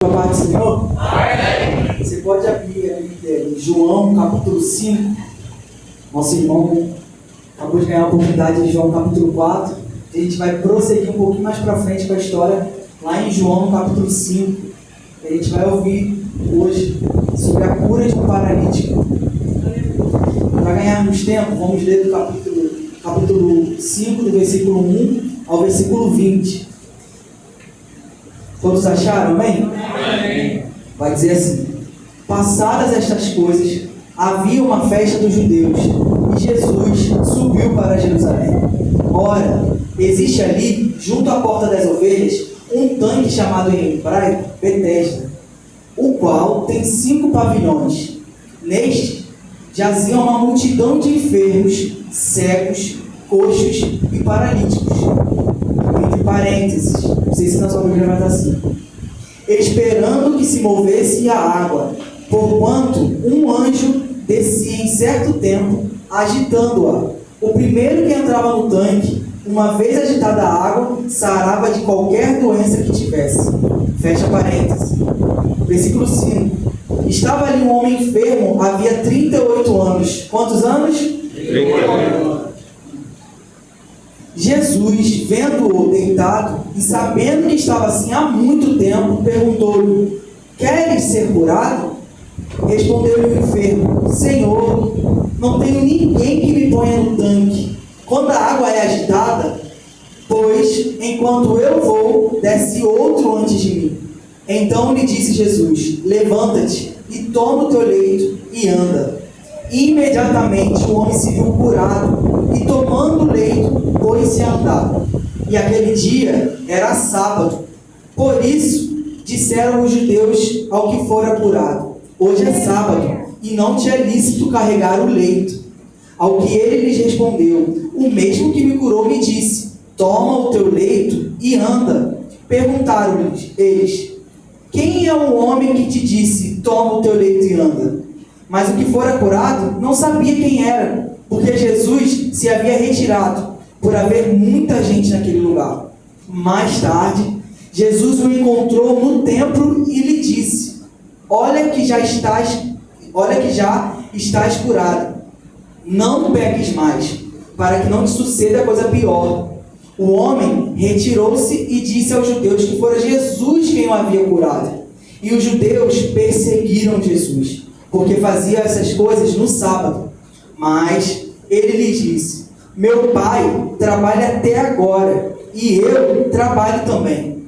A paz do Senhor? Amém. Você pode abrir a Bíblia em João capítulo 5. Nosso irmão acabou de ganhar a oportunidade de João capítulo 4. A gente vai prosseguir um pouquinho mais para frente com a história lá em João capítulo 5. A gente vai ouvir hoje sobre a cura de um paralítico. Para ganharmos tempo, vamos ler do capítulo 5, do versículo 1 ao versículo 20. Todos acharam? Amém? Amém. Vai dizer assim: passadas estas coisas, havia uma festa dos judeus, e Jesus subiu para Jerusalém. Ora, existe ali, junto à porta das ovelhas, um tanque chamado em hebraico Betesda, o qual tem 5 pavilhões. Neste jazia uma multidão de enfermos, cegos, coxos e paralíticos. Entre parênteses, não sei se na sua Bíblia vai estar assim: esperando que se movesse a água, porquanto um anjo descia em certo tempo, agitando-a. O primeiro que entrava no tanque, uma vez agitada a água, sarava de qualquer doença que tivesse. Fecha parênteses. Versículo 5. Estava ali um homem enfermo, havia 38 anos. Quantos anos? 38. Jesus, vendo-o deitado e sabendo que estava assim há muito tempo, perguntou-lhe: queres ser curado? Respondeu-lhe o enfermo: Senhor, não tenho ninguém que me ponha no tanque quando a água é agitada, pois enquanto eu vou, desce outro antes de mim. Então lhe disse Jesus: levanta-te e toma o teu leito e anda. E imediatamente o homem se viu curado, e tomando o leito, pôs-se a andar. E aquele dia era sábado. Por isso disseram os judeus ao que fora curado: hoje é sábado, e não te é lícito carregar o leito. Ao que ele lhes respondeu: o mesmo que me curou me disse: toma o teu leito e anda. Perguntaram-lhes eles: quem é o homem que te disse: toma o teu leito e anda? Mas o que fora curado não sabia quem era, porque Jesus se havia retirado, por haver muita gente naquele lugar. Mais tarde, Jesus o encontrou no templo e lhe disse: olha que já estás curado. Não peques mais, para que não te suceda coisa pior. O homem retirou-se e disse aos judeus que fora Jesus quem o havia curado. E os judeus perseguiram Jesus, porque fazia essas coisas no sábado. Mas ele lhes disse: meu pai trabalha até agora, e eu trabalho também.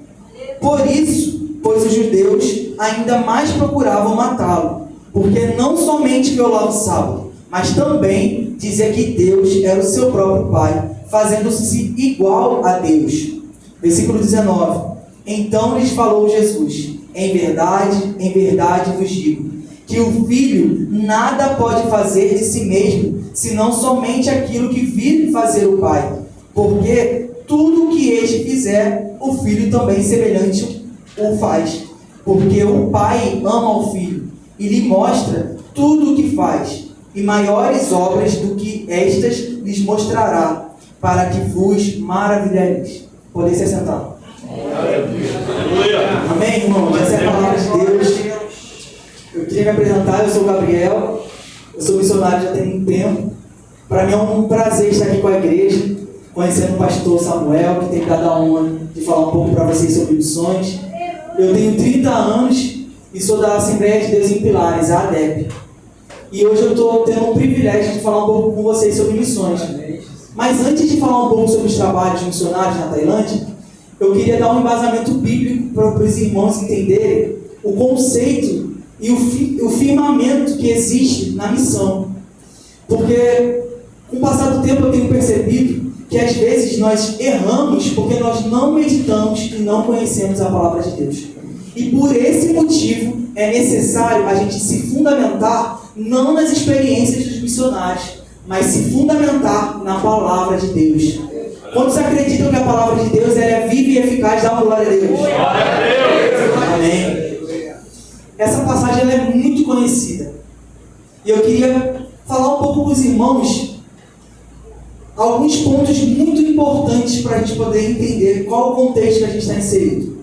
Por isso, pois os judeus ainda mais procuravam matá-lo, porque não somente violava o sábado, mas também dizia que Deus era o seu próprio pai, fazendo-se igual a Deus. Versículo 19. Então lhes falou Jesus: em verdade vos digo, que o filho nada pode fazer de si mesmo, senão somente aquilo que vir fazer o pai. Porque tudo o que este fizer, o filho também semelhante o faz. Porque o pai ama o filho e lhe mostra tudo o que faz, e maiores obras do que estas lhes mostrará, para que vos maravilhareis. Podem se sentar. Amém, irmãos? Essa é a palavra de Deus. Eu queria me apresentar, eu sou o Gabriel, eu sou missionário já tem muito tempo. Para mim é um prazer estar aqui com a igreja, conhecendo o pastor Samuel, que tem me dado a honra de falar um pouco para vocês sobre missões. Eu tenho 30 anos e sou da Assembleia de Deus em Pilares, a ADEP. E hoje eu estou tendo o privilégio de falar um pouco com vocês sobre missões. Mas antes de falar um pouco sobre os trabalhos missionários na Tailândia, eu queria dar um embasamento bíblico para os irmãos entenderem o conceito e o firmamento que existe na missão. Porque, com o passar do tempo, eu tenho percebido que às vezes nós erramos porque nós não meditamos e não conhecemos a palavra de Deus. E por esse motivo é necessário a gente se fundamentar não nas experiências dos missionários, mas se fundamentar na palavra de Deus. Quantos acreditam que a palavra de Deus é viva e eficaz? Dá uma glória a Deus. Glória a Deus. Amém. Essa passagem ela é muito conhecida. E eu queria falar um pouco com os irmãos alguns pontos muito importantes para a gente poder entender qual o contexto que a gente está inserido.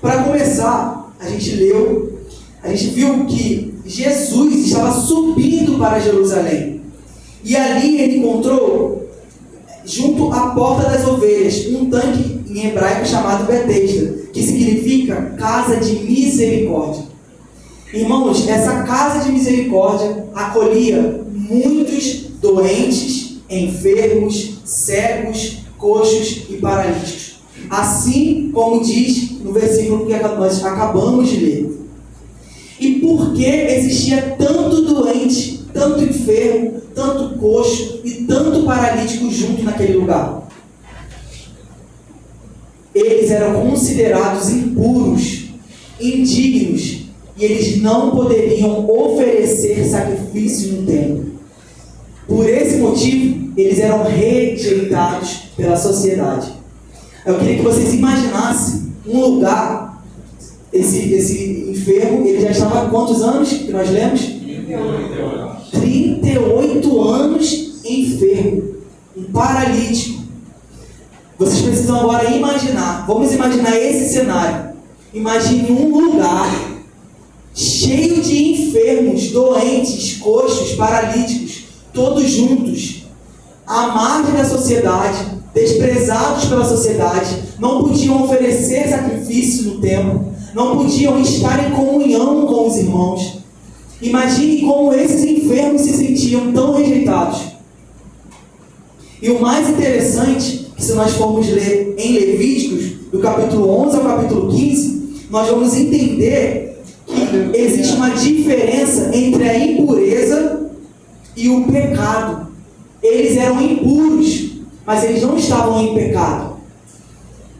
Para começar, a gente leu, a gente viu que Jesus estava subindo para Jerusalém. E ali ele encontrou, junto à porta das ovelhas, um tanque em hebraico chamado Betesda, que significa casa de misericórdia. Irmãos, essa casa de misericórdia acolhia muitos doentes, enfermos, cegos, coxos e paralíticos. Assim como diz no versículo que nós acabamos de ler. E por que existia tanto doente, tanto enfermo, tanto coxo e tanto paralítico junto naquele lugar? Eles eram considerados impuros, indignos, e eles não poderiam oferecer sacrifício no templo. Por esse motivo, eles eram rejeitados pela sociedade. Eu queria que vocês imaginassem um lugar, esse enfermo, ele já estava há quantos anos que nós lemos? 38 anos enfermo, um paralítico. Vocês precisam agora imaginar, vamos imaginar esse cenário. Imagine um lugar cheio de enfermos, doentes, coxos, paralíticos, todos juntos, à margem da sociedade, desprezados pela sociedade, não podiam oferecer sacrifício no templo, não podiam estar em comunhão com os irmãos. Imagine como esses enfermos se sentiam tão rejeitados. E o mais interessante, que se nós formos ler em Levíticos, do capítulo 11 ao capítulo 15, nós vamos entender que existe uma diferença entre a impureza e o pecado. Eles eram impuros, mas eles não estavam em pecado.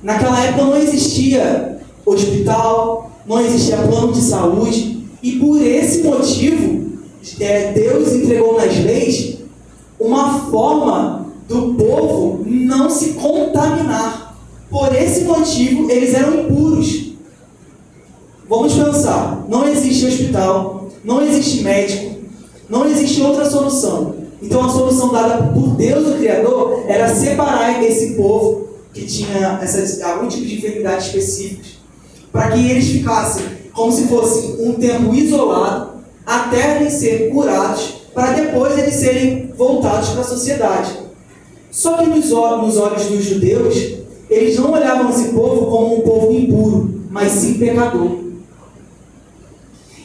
Naquela época não existia hospital, não existia plano de saúde, e por esse motivo, Deus entregou nas leis uma forma do povo não se contaminar. Por esse motivo, eles eram impuros. Vamos pensar, não existe hospital, não existe médico, não existe outra solução. Então a solução dada por Deus, o Criador, era separar esse povo que tinha algum tipo de enfermidade específica, para que eles ficassem como se fosse um tempo isolado, até eles serem curados, para depois eles serem voltados para a sociedade. Só que nos olhos dos judeus, eles não olhavam esse povo como um povo impuro, mas sim pecador.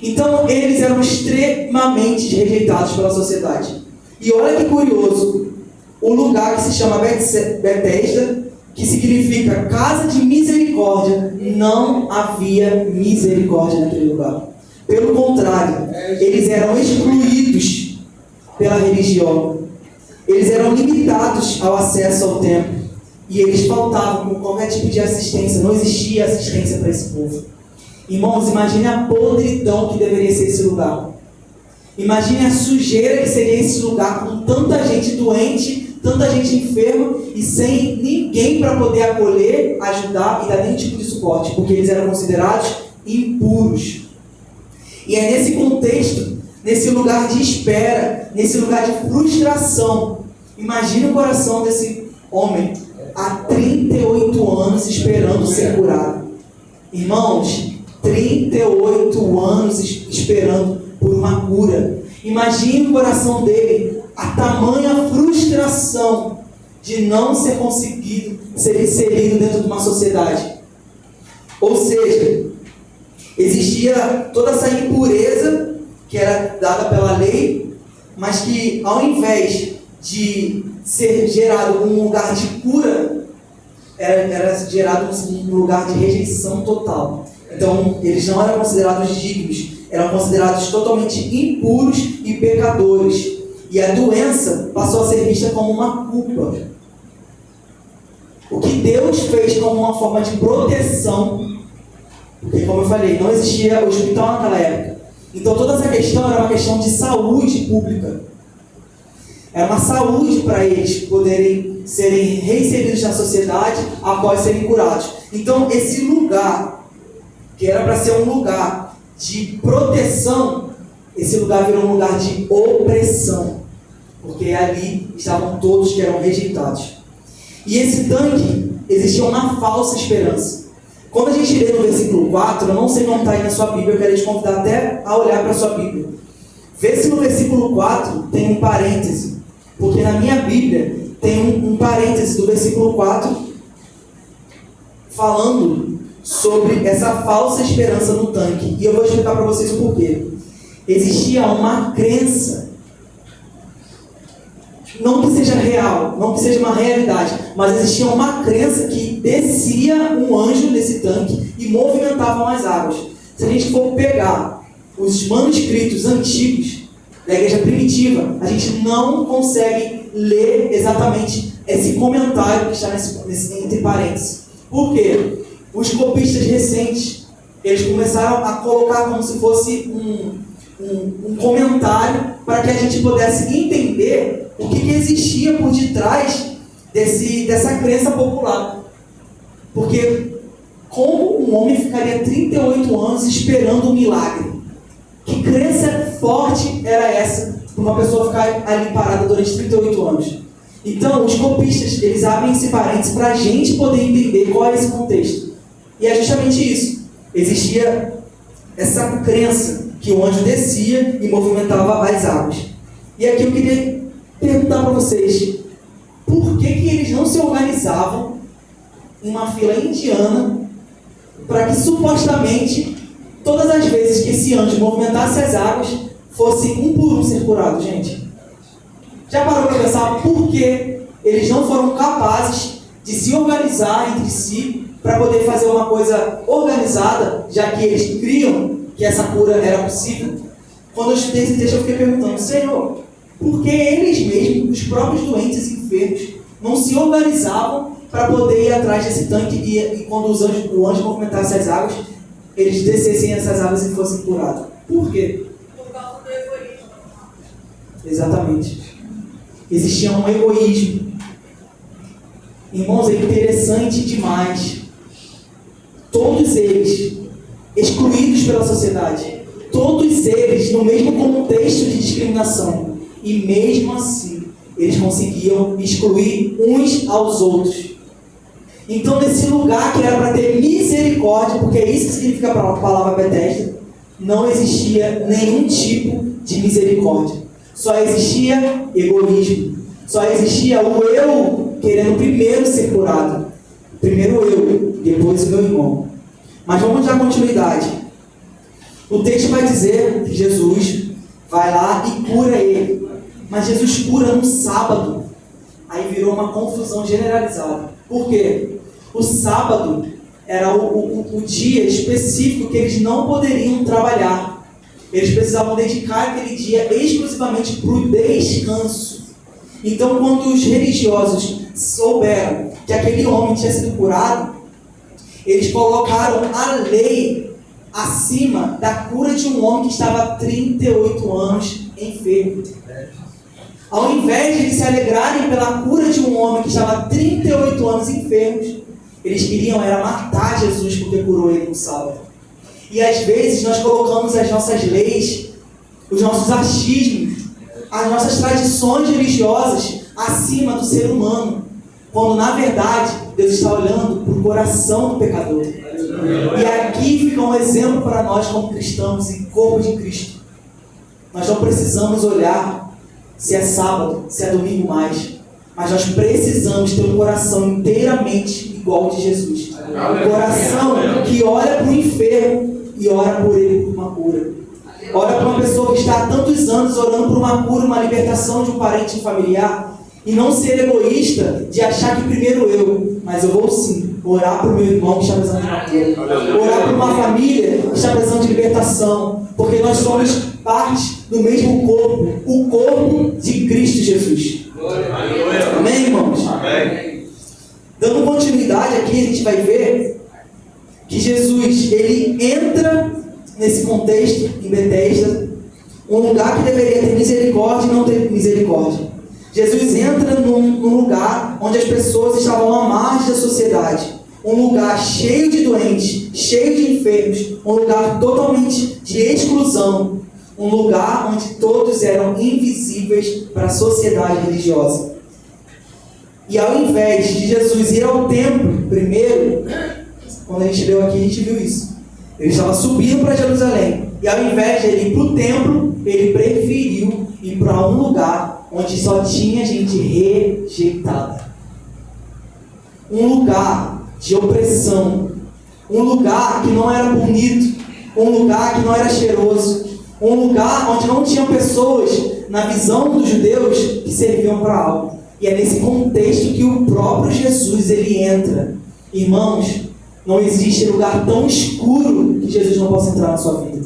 Então eles eram extremamente rejeitados pela sociedade. E olha que curioso, o lugar que se chama Betesda, que significa casa de misericórdia, não havia misericórdia naquele lugar. Pelo contrário, eles eram excluídos pela religião. Eles eram limitados ao acesso ao templo. E eles faltavam com qualquer tipo de assistência. Não existia assistência para esse povo. Irmãos, imagine a podridão que deveria ser esse lugar. Imagine a sujeira que seria esse lugar, com tanta gente doente, tanta gente enferma e sem ninguém para poder acolher, ajudar e dar nenhum tipo de suporte, porque eles eram considerados impuros. E é nesse contexto, nesse lugar de espera, nesse lugar de frustração, imagine o coração desse homem há 38 anos esperando ser curado. Irmãos, 38 anos esperando por uma cura. Imagine o coração dele, a tamanha frustração de não ser conseguido ser inserido dentro de uma sociedade. Ou seja, existia toda essa impureza que era dada pela lei, mas que ao invés de ser gerado um lugar de cura, era gerado um lugar de rejeição total. Então, eles não eram considerados dignos, eram considerados totalmente impuros e pecadores. E a doença passou a ser vista como uma culpa. O que Deus fez como uma forma de proteção, porque, como eu falei, não existia hospital naquela época. Então, toda essa questão era uma questão de saúde pública. Era uma saúde para eles poderem serem reinseridos na sociedade após serem curados. Então, esse lugar, que era para ser um lugar de proteção, esse lugar virou um lugar de opressão, porque ali estavam todos que eram rejeitados. E esse tanque, existia uma falsa esperança. Quando a gente lê no versículo 4, eu não sei como está aí na sua Bíblia, eu quero te convidar até a olhar para a sua Bíblia. Vê se no versículo 4 tem um parêntese, porque na minha Bíblia tem um parêntese do versículo 4 falando sobre essa falsa esperança no tanque. E eu vou explicar para vocês o porquê. Existia uma crença, não que seja real, não que seja uma realidade, mas existia uma crença que descia um anjo nesse tanque e movimentavam as águas. Se a gente for pegar os manuscritos antigos da igreja primitiva, a gente não consegue ler exatamente esse comentário que está entre parênteses. Por quê? Os copistas recentes, eles começaram a colocar como se fosse um comentário para que a gente pudesse entender o que existia por detrás dessa crença popular. Porque como um homem ficaria 38 anos esperando um milagre? Que crença forte era essa para uma pessoa ficar ali parada durante 38 anos? Então, os copistas, eles abrem esse parênteses para a gente poder entender qual é esse contexto. E é justamente isso. Existia essa crença que o anjo descia e movimentava as águas. E aqui eu queria perguntar para vocês, por que eles não se organizavam em uma fila indiana para que supostamente todas as vezes que esse anjo movimentasse as águas, fosse um por um ser curado, gente? Já parou para pensar por que eles não foram capazes de se organizar entre si para poder fazer uma coisa organizada, já que eles criam que essa cura era possível? Quando eu estudei esse texto, eu fiquei perguntando, Senhor, por que eles mesmos, os próprios doentes e enfermos, não se organizavam para poder ir atrás desse tanque e quando o anjo movimentasse as águas, eles descessem essas águas e fossem curados? Por quê? Por causa do egoísmo. Exatamente. Existia um egoísmo. Irmãos, é interessante demais. Todos eles excluídos pela sociedade. Todos eles no mesmo contexto de discriminação. E mesmo assim, eles conseguiam excluir uns aos outros. Então, nesse lugar que era para ter misericórdia, porque é isso que significa a palavra Betesda, não existia nenhum tipo de misericórdia. Só existia egoísmo. Só existia o eu querendo primeiro ser curado. Primeiro eu, depois o meu irmão. Mas vamos dar continuidade. O texto vai dizer que Jesus vai lá e cura ele. Mas Jesus cura no sábado. Aí virou uma confusão generalizada. Por quê? O sábado era o dia específico que eles não poderiam trabalhar. Eles precisavam dedicar aquele dia exclusivamente para o descanso. Então, quando os religiosos souberam que aquele homem tinha sido curado, eles colocaram a lei acima da cura de um homem que estava há 38 anos enfermo. Ao invés de eles se alegrarem pela cura de um homem que estava há 38 anos enfermo, eles queriam era matar Jesus porque curou ele no sábado. E às vezes nós colocamos as nossas leis, os nossos achismos, as nossas tradições religiosas acima do ser humano, quando na verdade Deus está olhando para o coração do pecador. E aqui fica um exemplo para nós como cristãos e corpo de Cristo. Nós não precisamos olhar se é sábado, se é domingo mais, mas nós precisamos ter um coração inteiramente igual ao de Jesus. Um coração que olha para o enfermo e ora por ele por uma cura. Olha para uma pessoa que está há tantos anos orando por uma cura, uma libertação de um parente familiar, e não ser egoísta de achar que primeiro eu, mas eu vou sim orar para o meu irmão que está precisando de uma cura, orar por uma família que está precisando de libertação, porque nós somos parte do mesmo corpo, o corpo de Cristo Jesus. Amém, irmãos? Amém. Dando continuidade aqui, a gente vai ver que Jesus, ele entra nesse contexto, em Betesda, um lugar que deveria ter misericórdia e não ter misericórdia. Jesus entra num lugar onde as pessoas estavam à margem da sociedade, um lugar cheio de doentes, cheio de enfermos, um lugar totalmente de exclusão, um lugar onde todos eram invisíveis para a sociedade religiosa. E ao invés de Jesus ir ao templo primeiro, Quando a gente leu aqui, a gente viu isso. Ele estava subindo para Jerusalém. E ao invés de ele ir para o templo, ele preferiu ir para um lugar onde só tinha gente rejeitada. Um lugar de opressão. Um lugar que não era bonito. Um lugar que não era cheiroso. Um lugar onde não tinham pessoas, na visão dos judeus, que serviam para algo. E é nesse contexto que o próprio Jesus ele entra. Irmãos, não existe lugar tão escuro que Jesus não possa entrar na sua vida.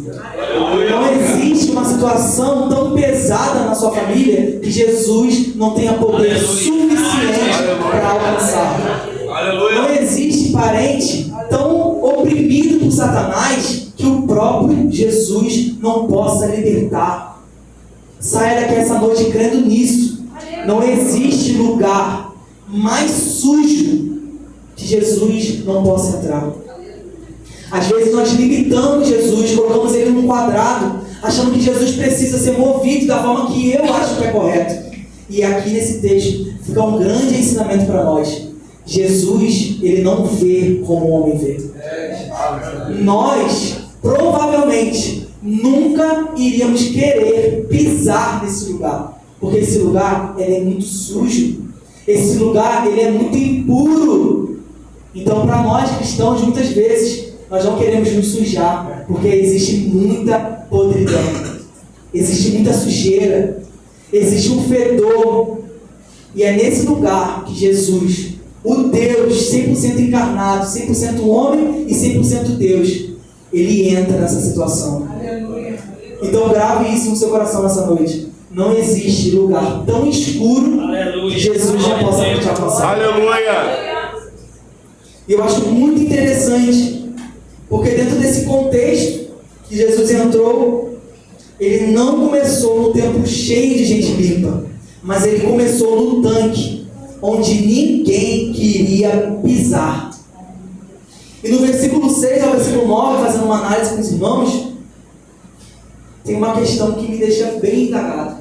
Não existe uma situação tão pesada na sua família que Jesus não tenha poder suficiente para alcançar. Não existe parente tão oprimido por Satanás que o próprio Jesus não possa libertar. Saia daqui essa noite crendo nisso. Não existe lugar mais sujo que Jesus não possa entrar. Às vezes nós limitamos Jesus, colocamos ele num quadrado, achando que Jesus precisa ser movido da forma que eu acho que é correto. E aqui nesse texto fica um grande ensinamento para nós. Jesus, ele não vê como o homem vê. Nós, provavelmente, nunca iríamos querer pisar nesse lugar. Porque esse lugar, ele é muito sujo. Esse lugar, ele é muito impuro. Então, para nós cristãos, muitas vezes, nós não queremos nos sujar, porque existe muita podridão, existe muita sujeira, existe um fedor. E é nesse lugar que Jesus, o Deus 100% encarnado, 100% homem e 100% Deus, ele entra nessa situação. Então, grave isso no seu coração nessa noite. Não existe lugar tão escuro que Jesus já possa te alcançar. Aleluia! E eu acho muito interessante, porque dentro desse contexto que Jesus entrou, ele não começou no templo cheio de gente limpa, mas ele começou no tanque, onde ninguém queria pisar. E no versículo 6 ao versículo 9, fazendo uma análise com os irmãos, tem uma questão que me deixa bem indagado.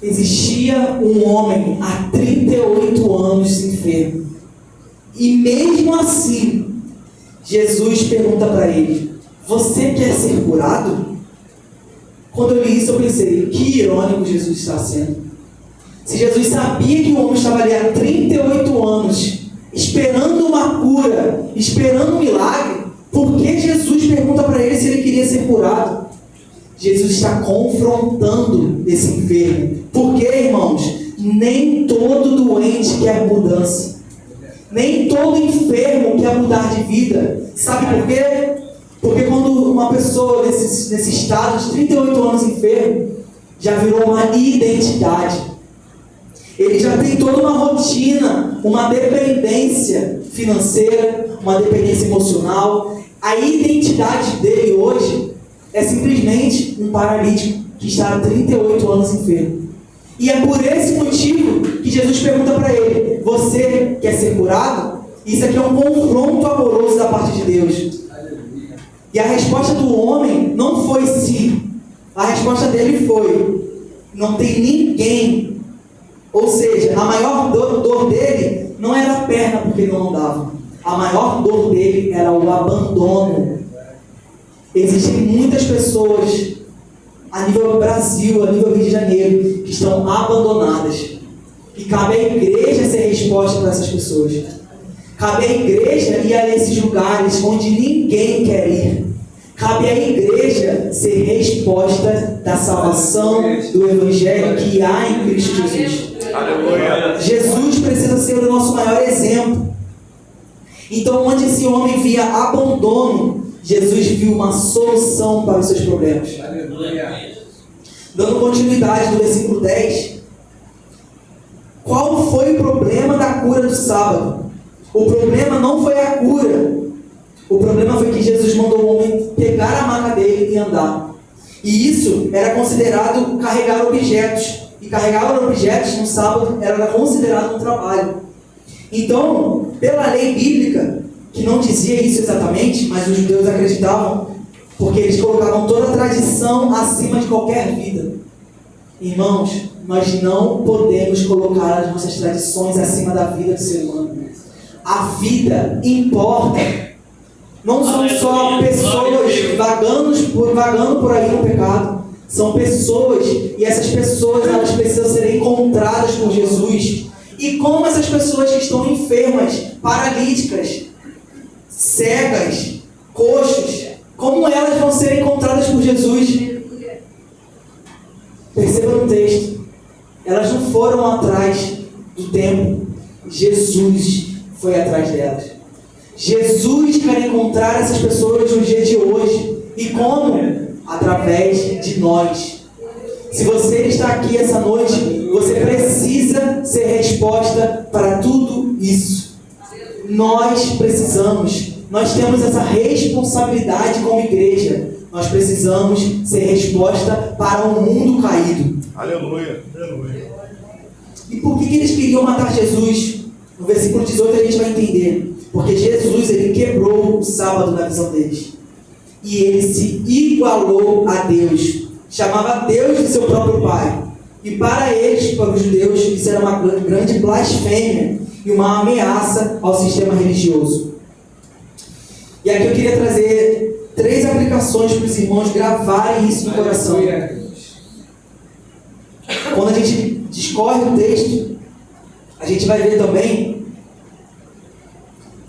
Existia um homem há 38 anos enfermo. E mesmo assim, Jesus pergunta para ele: você quer ser curado? Quando eu li isso, eu pensei, que irônico Jesus está sendo. Se Jesus sabia que o homem estava ali há 38 anos, esperando uma cura, esperando um milagre, por que Jesus pergunta para ele se ele queria ser curado? Jesus está confrontando esse enfermo. Porque, irmãos, nem todo doente quer mudança. Nem todo enfermo quer mudar de vida. Sabe por quê? Porque quando uma pessoa nesse estado de 38 anos enfermo, já virou uma identidade. Ele já tem toda uma rotina, uma dependência financeira, uma dependência emocional. A identidade dele hoje é simplesmente um paralítico que está há 38 anos enfermo. E é por esse motivo que Jesus pergunta para ele: você quer ser curado? Isso aqui é um confronto amoroso da parte de Deus. E a resposta do homem não foi sim. A resposta dele foi: não tem ninguém. Ou seja, a maior dor dele não era a perna porque ele não andava. A maior dor dele era o abandono. Existem muitas pessoas a nível Brasil, a nível Rio de Janeiro, que estão abandonadas. E cabe à igreja ser resposta para essas pessoas. Cabe à igreja ir a esses lugares onde ninguém quer ir. Cabe à igreja ser resposta da salvação do Evangelho que há em Cristo Jesus. Aleluia. Jesus precisa ser o nosso maior exemplo. Então, onde esse homem via abandono, Jesus viu uma solução para os seus problemas. Dando continuidade no versículo 10. Qual foi o problema da cura do sábado? O problema não foi a cura. O problema foi que Jesus mandou o homem pegar a maca dele e andar. E isso era considerado carregar objetos. E carregar objetos no sábado era considerado um trabalho. Então, pela lei bíblica, que não dizia isso exatamente, mas os judeus acreditavam, porque eles colocavam toda a tradição acima de qualquer vida. Irmãos, nós não podemos colocar as nossas tradições acima da vida do ser humano. A vida importa. Não são só pessoas vagando por aí no pecado. São pessoas, e essas pessoas elas precisam ser encontradas por Jesus. E como essas pessoas que estão enfermas, paralíticas, cegas, coxos, como elas vão ser encontradas por Jesus? Perceba no texto, elas não foram atrás do templo, Jesus foi atrás delas. Jesus quer encontrar essas pessoas no dia de hoje. E como? Através de nós. Se você está aqui essa noite, você precisa ser resposta para tudo isso. Nós precisamos, nós temos essa responsabilidade como igreja. Nós precisamos ser resposta para um mundo caído. Aleluia. Aleluia. E por que eles queriam matar Jesus? No versículo 18 a gente vai entender. Porque Jesus, ele quebrou o sábado na visão deles. E ele se igualou a Deus. Chamava Deus de seu próprio Pai. E para eles, para os judeus, isso era uma grande blasfêmia e uma ameaça ao sistema religioso. E aqui eu queria trazer 3 aplicações para os irmãos gravarem isso no coração. Quando a gente discorre o texto, a gente vai ver também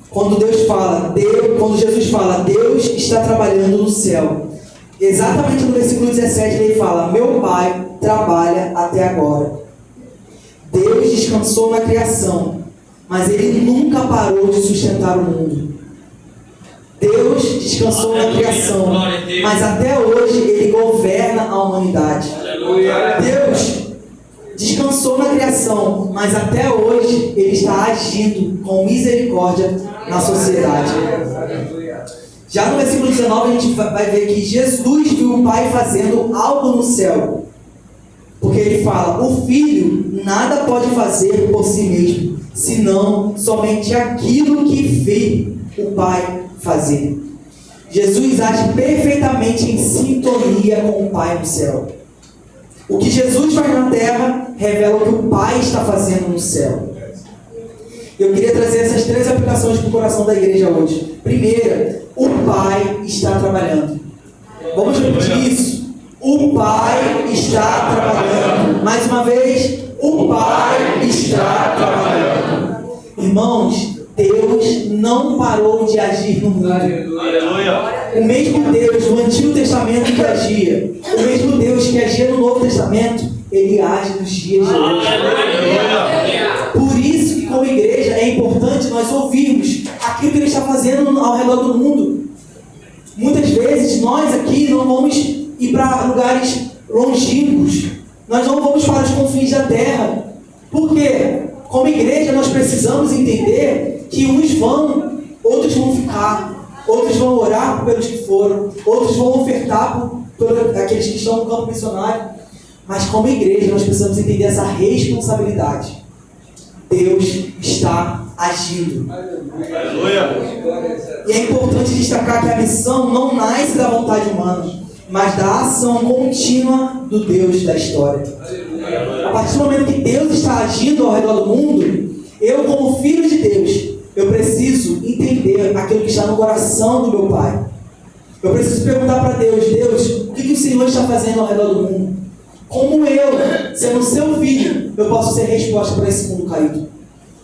quando Jesus fala, Deus está trabalhando no céu. Exatamente no versículo 17 ele fala, meu Pai trabalha até agora. Deus descansou na criação, mas ele nunca parou de sustentar o mundo. Deus descansou na criação, mas até hoje ele governa a humanidade. Deus descansou na criação, mas até hoje ele está agindo com misericórdia na sociedade. Já no versículo 19 a gente vai ver que Jesus viu o Pai fazendo algo no céu. Porque ele fala, o Filho nada pode fazer por si mesmo, senão somente aquilo que vê o Pai fazer. Jesus age perfeitamente em sintonia com o Pai no céu. O que Jesus faz na terra revela o que o Pai está fazendo no céu. Eu queria trazer essas 3 aplicações para o coração da igreja hoje. Primeira, o Pai está trabalhando. Vamos repetir isso? O Pai está trabalhando. Mais uma vez, o Pai está trabalhando. Irmãos, Deus não parou de agir no mundo. Aleluia. O mesmo Deus do Antigo Testamento que agia, o mesmo Deus que agia no Novo Testamento, ele age nos dias de hoje. Por isso que como igreja é importante nós ouvirmos aquilo que ele está fazendo ao redor do mundo. Muitas vezes nós aqui não vamos ir para lugares longínquos, nós não vamos para os confins da terra. Por quê? Como igreja nós precisamos entender que uns vão, outros vão ficar, outros vão orar pelos que foram, outros vão ofertar por aqueles que estão no campo missionário. Mas como igreja nós precisamos entender essa responsabilidade. Deus está agindo. Aleluia. E é importante destacar que a missão não nasce da vontade humana, mas da ação contínua do Deus da história. A partir do momento que Deus está agindo ao redor do mundo, eu como filho de Deus, eu preciso entender aquilo que está no coração do meu Pai. Eu preciso perguntar para Deus, o que o Senhor está fazendo ao redor do mundo? Como eu, sendo seu filho, eu posso ser resposta para esse mundo caído?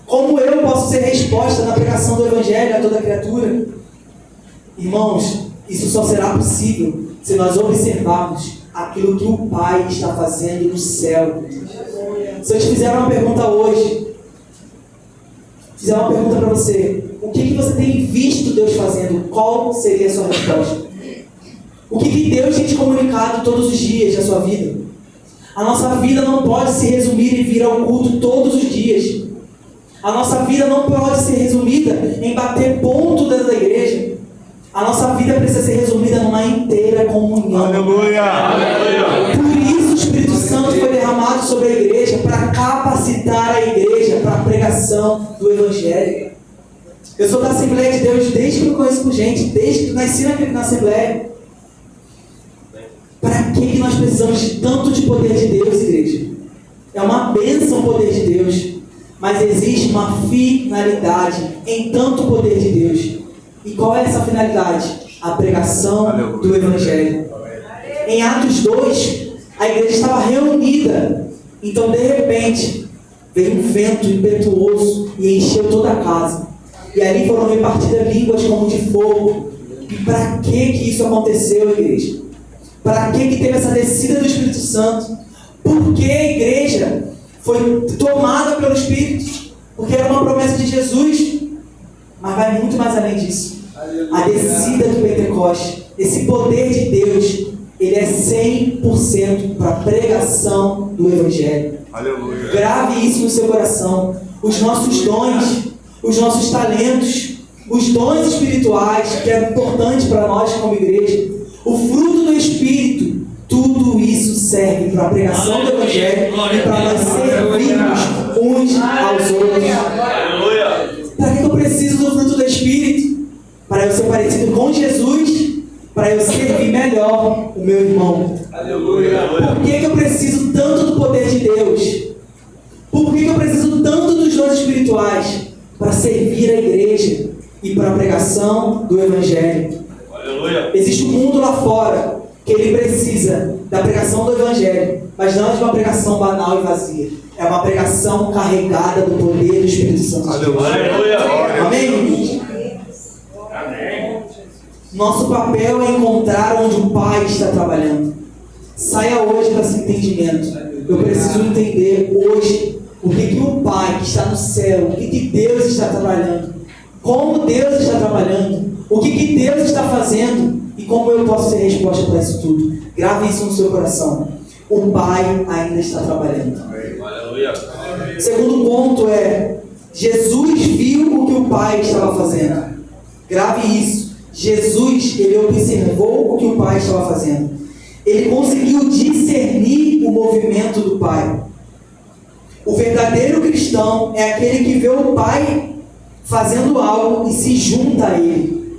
Como eu posso ser resposta na pregação do Evangelho a toda criatura? Irmãos, isso só será possível se nós observarmos aquilo que o Pai está fazendo no céu. Se eu te fizer uma pergunta hoje, fizer uma pergunta para você, o que você tem visto Deus fazendo? Qual seria a sua resposta? O que Deus tem te comunicado todos os dias da sua vida? A nossa vida não pode se resumir em vir ao culto todos os dias. A nossa vida não pode ser resumida em bater ponto dentro da igreja. A nossa vida precisa ser resumida numa inteira comunhão. Aleluia! Aleluia! Por isso o Espírito Santo foi derramado sobre a igreja para capacitar a igreja para a pregação do Evangelho. Eu sou da Assembleia de Deus desde que eu me conheço por gente, desde que eu nasci na Assembleia. Para que nós precisamos de tanto de poder de Deus, igreja? É uma bênção o poder de Deus. mas existe uma finalidade em tanto o poder de Deus. E qual é essa finalidade? A pregação do Evangelho. Em Atos 2, a igreja estava reunida. Então, de repente, veio um vento impetuoso e encheu toda a casa. E ali foram repartidas línguas como de fogo. E para que isso aconteceu, igreja? Para que teve essa descida do Espírito Santo? Porque a igreja foi tomada pelo Espírito? Porque era uma promessa de Jesus. Mas vai muito mais além disso. A descida do Pentecoste, esse poder de Deus, ele é 100% para a pregação do Evangelho. Aleluia. Grave isso no seu coração. Os nossos dons, os nossos talentos, os dons espirituais, que é importante para nós como igreja, o fruto do Espírito, tudo isso serve para a pregação do Evangelho e para nós servirmos uns aos outros. Para que eu preciso do fruto do Espírito? Para eu ser parecido com Jesus, para eu servir melhor o meu irmão. Por que eu preciso tanto do poder de Deus? Por que eu preciso tanto dos dons espirituais? Para servir a igreja e para a pregação do Evangelho. Existe um mundo lá fora que ele precisa da pregação do Evangelho, mas não de uma pregação banal e vazia. É uma pregação carregada do poder do Espírito Santo. Amém, irmãos? Nosso papel é encontrar onde o Pai está trabalhando. Saia hoje desse entendimento. Eu preciso entender hoje o que o Pai que está no céu, o que Deus está trabalhando, como Deus está trabalhando, o que Deus está fazendo e como eu posso ser resposta para isso tudo. Grave isso no seu coração. O Pai ainda está trabalhando. O segundo ponto é: Jesus viu o que o Pai estava fazendo. Grave isso. Jesus, ele observou o que o Pai estava fazendo. Ele conseguiu discernir o movimento do Pai. O verdadeiro cristão é aquele que vê o Pai fazendo algo e se junta a Ele.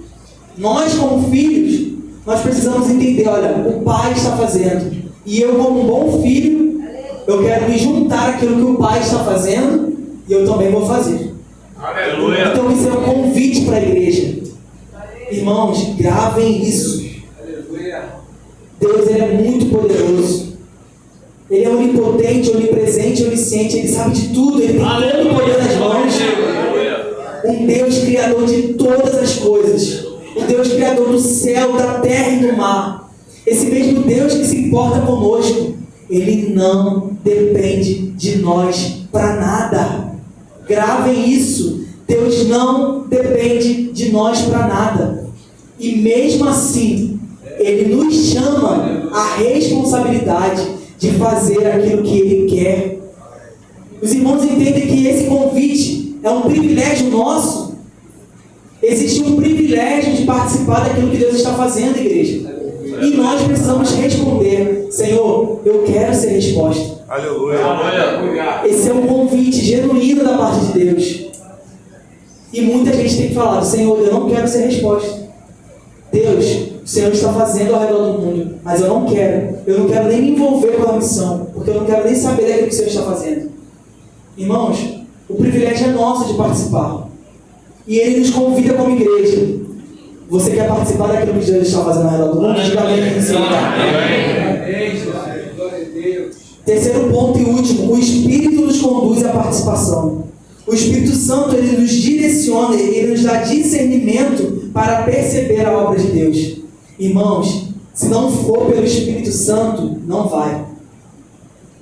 Nós, como filhos, nós precisamos entender, olha, o Pai está fazendo. E eu, como um bom filho, eu quero me juntar àquilo que o Pai está fazendo e eu também vou fazer. Aleluia. Então isso é um convite para a igreja. Irmãos, gravem isso. Deus, ele é muito poderoso. Ele é onipotente, onipresente, onisciente. Ele sabe de tudo. Ele tem todo o poder nas mãos. Um Deus criador de todas as coisas. Um Deus criador do céu, da terra e do mar. Esse mesmo Deus que se importa conosco, ele não depende de nós para nada. Gravem isso. Deus não depende de nós para nada. E mesmo assim, ele nos chama à responsabilidade de fazer aquilo que ele quer. Os irmãos entendem que esse convite é um privilégio nosso. Existe um privilégio de participar daquilo que Deus está fazendo, igreja. E nós precisamos responder: Senhor, eu quero ser resposta. Aleluia. Esse é um convite genuíno da parte de Deus. E muita gente tem falado: Senhor, eu não quero ser resposta. Deus, o Senhor está fazendo ao redor do mundo, mas eu não quero. Eu não quero nem me envolver com a missão, porque eu não quero nem saber daquilo que o Senhor está fazendo. Irmãos, o privilégio é nosso de participar. E Ele nos convida como igreja. Você quer participar daquilo que Deus está fazendo ao redor do mundo? Diga amém. Terceiro ponto e último: o Espírito nos conduz à participação. O Espírito Santo, ele nos direciona, ele nos dá discernimento para perceber a obra de Deus. Irmãos, se não for pelo Espírito Santo, não vai.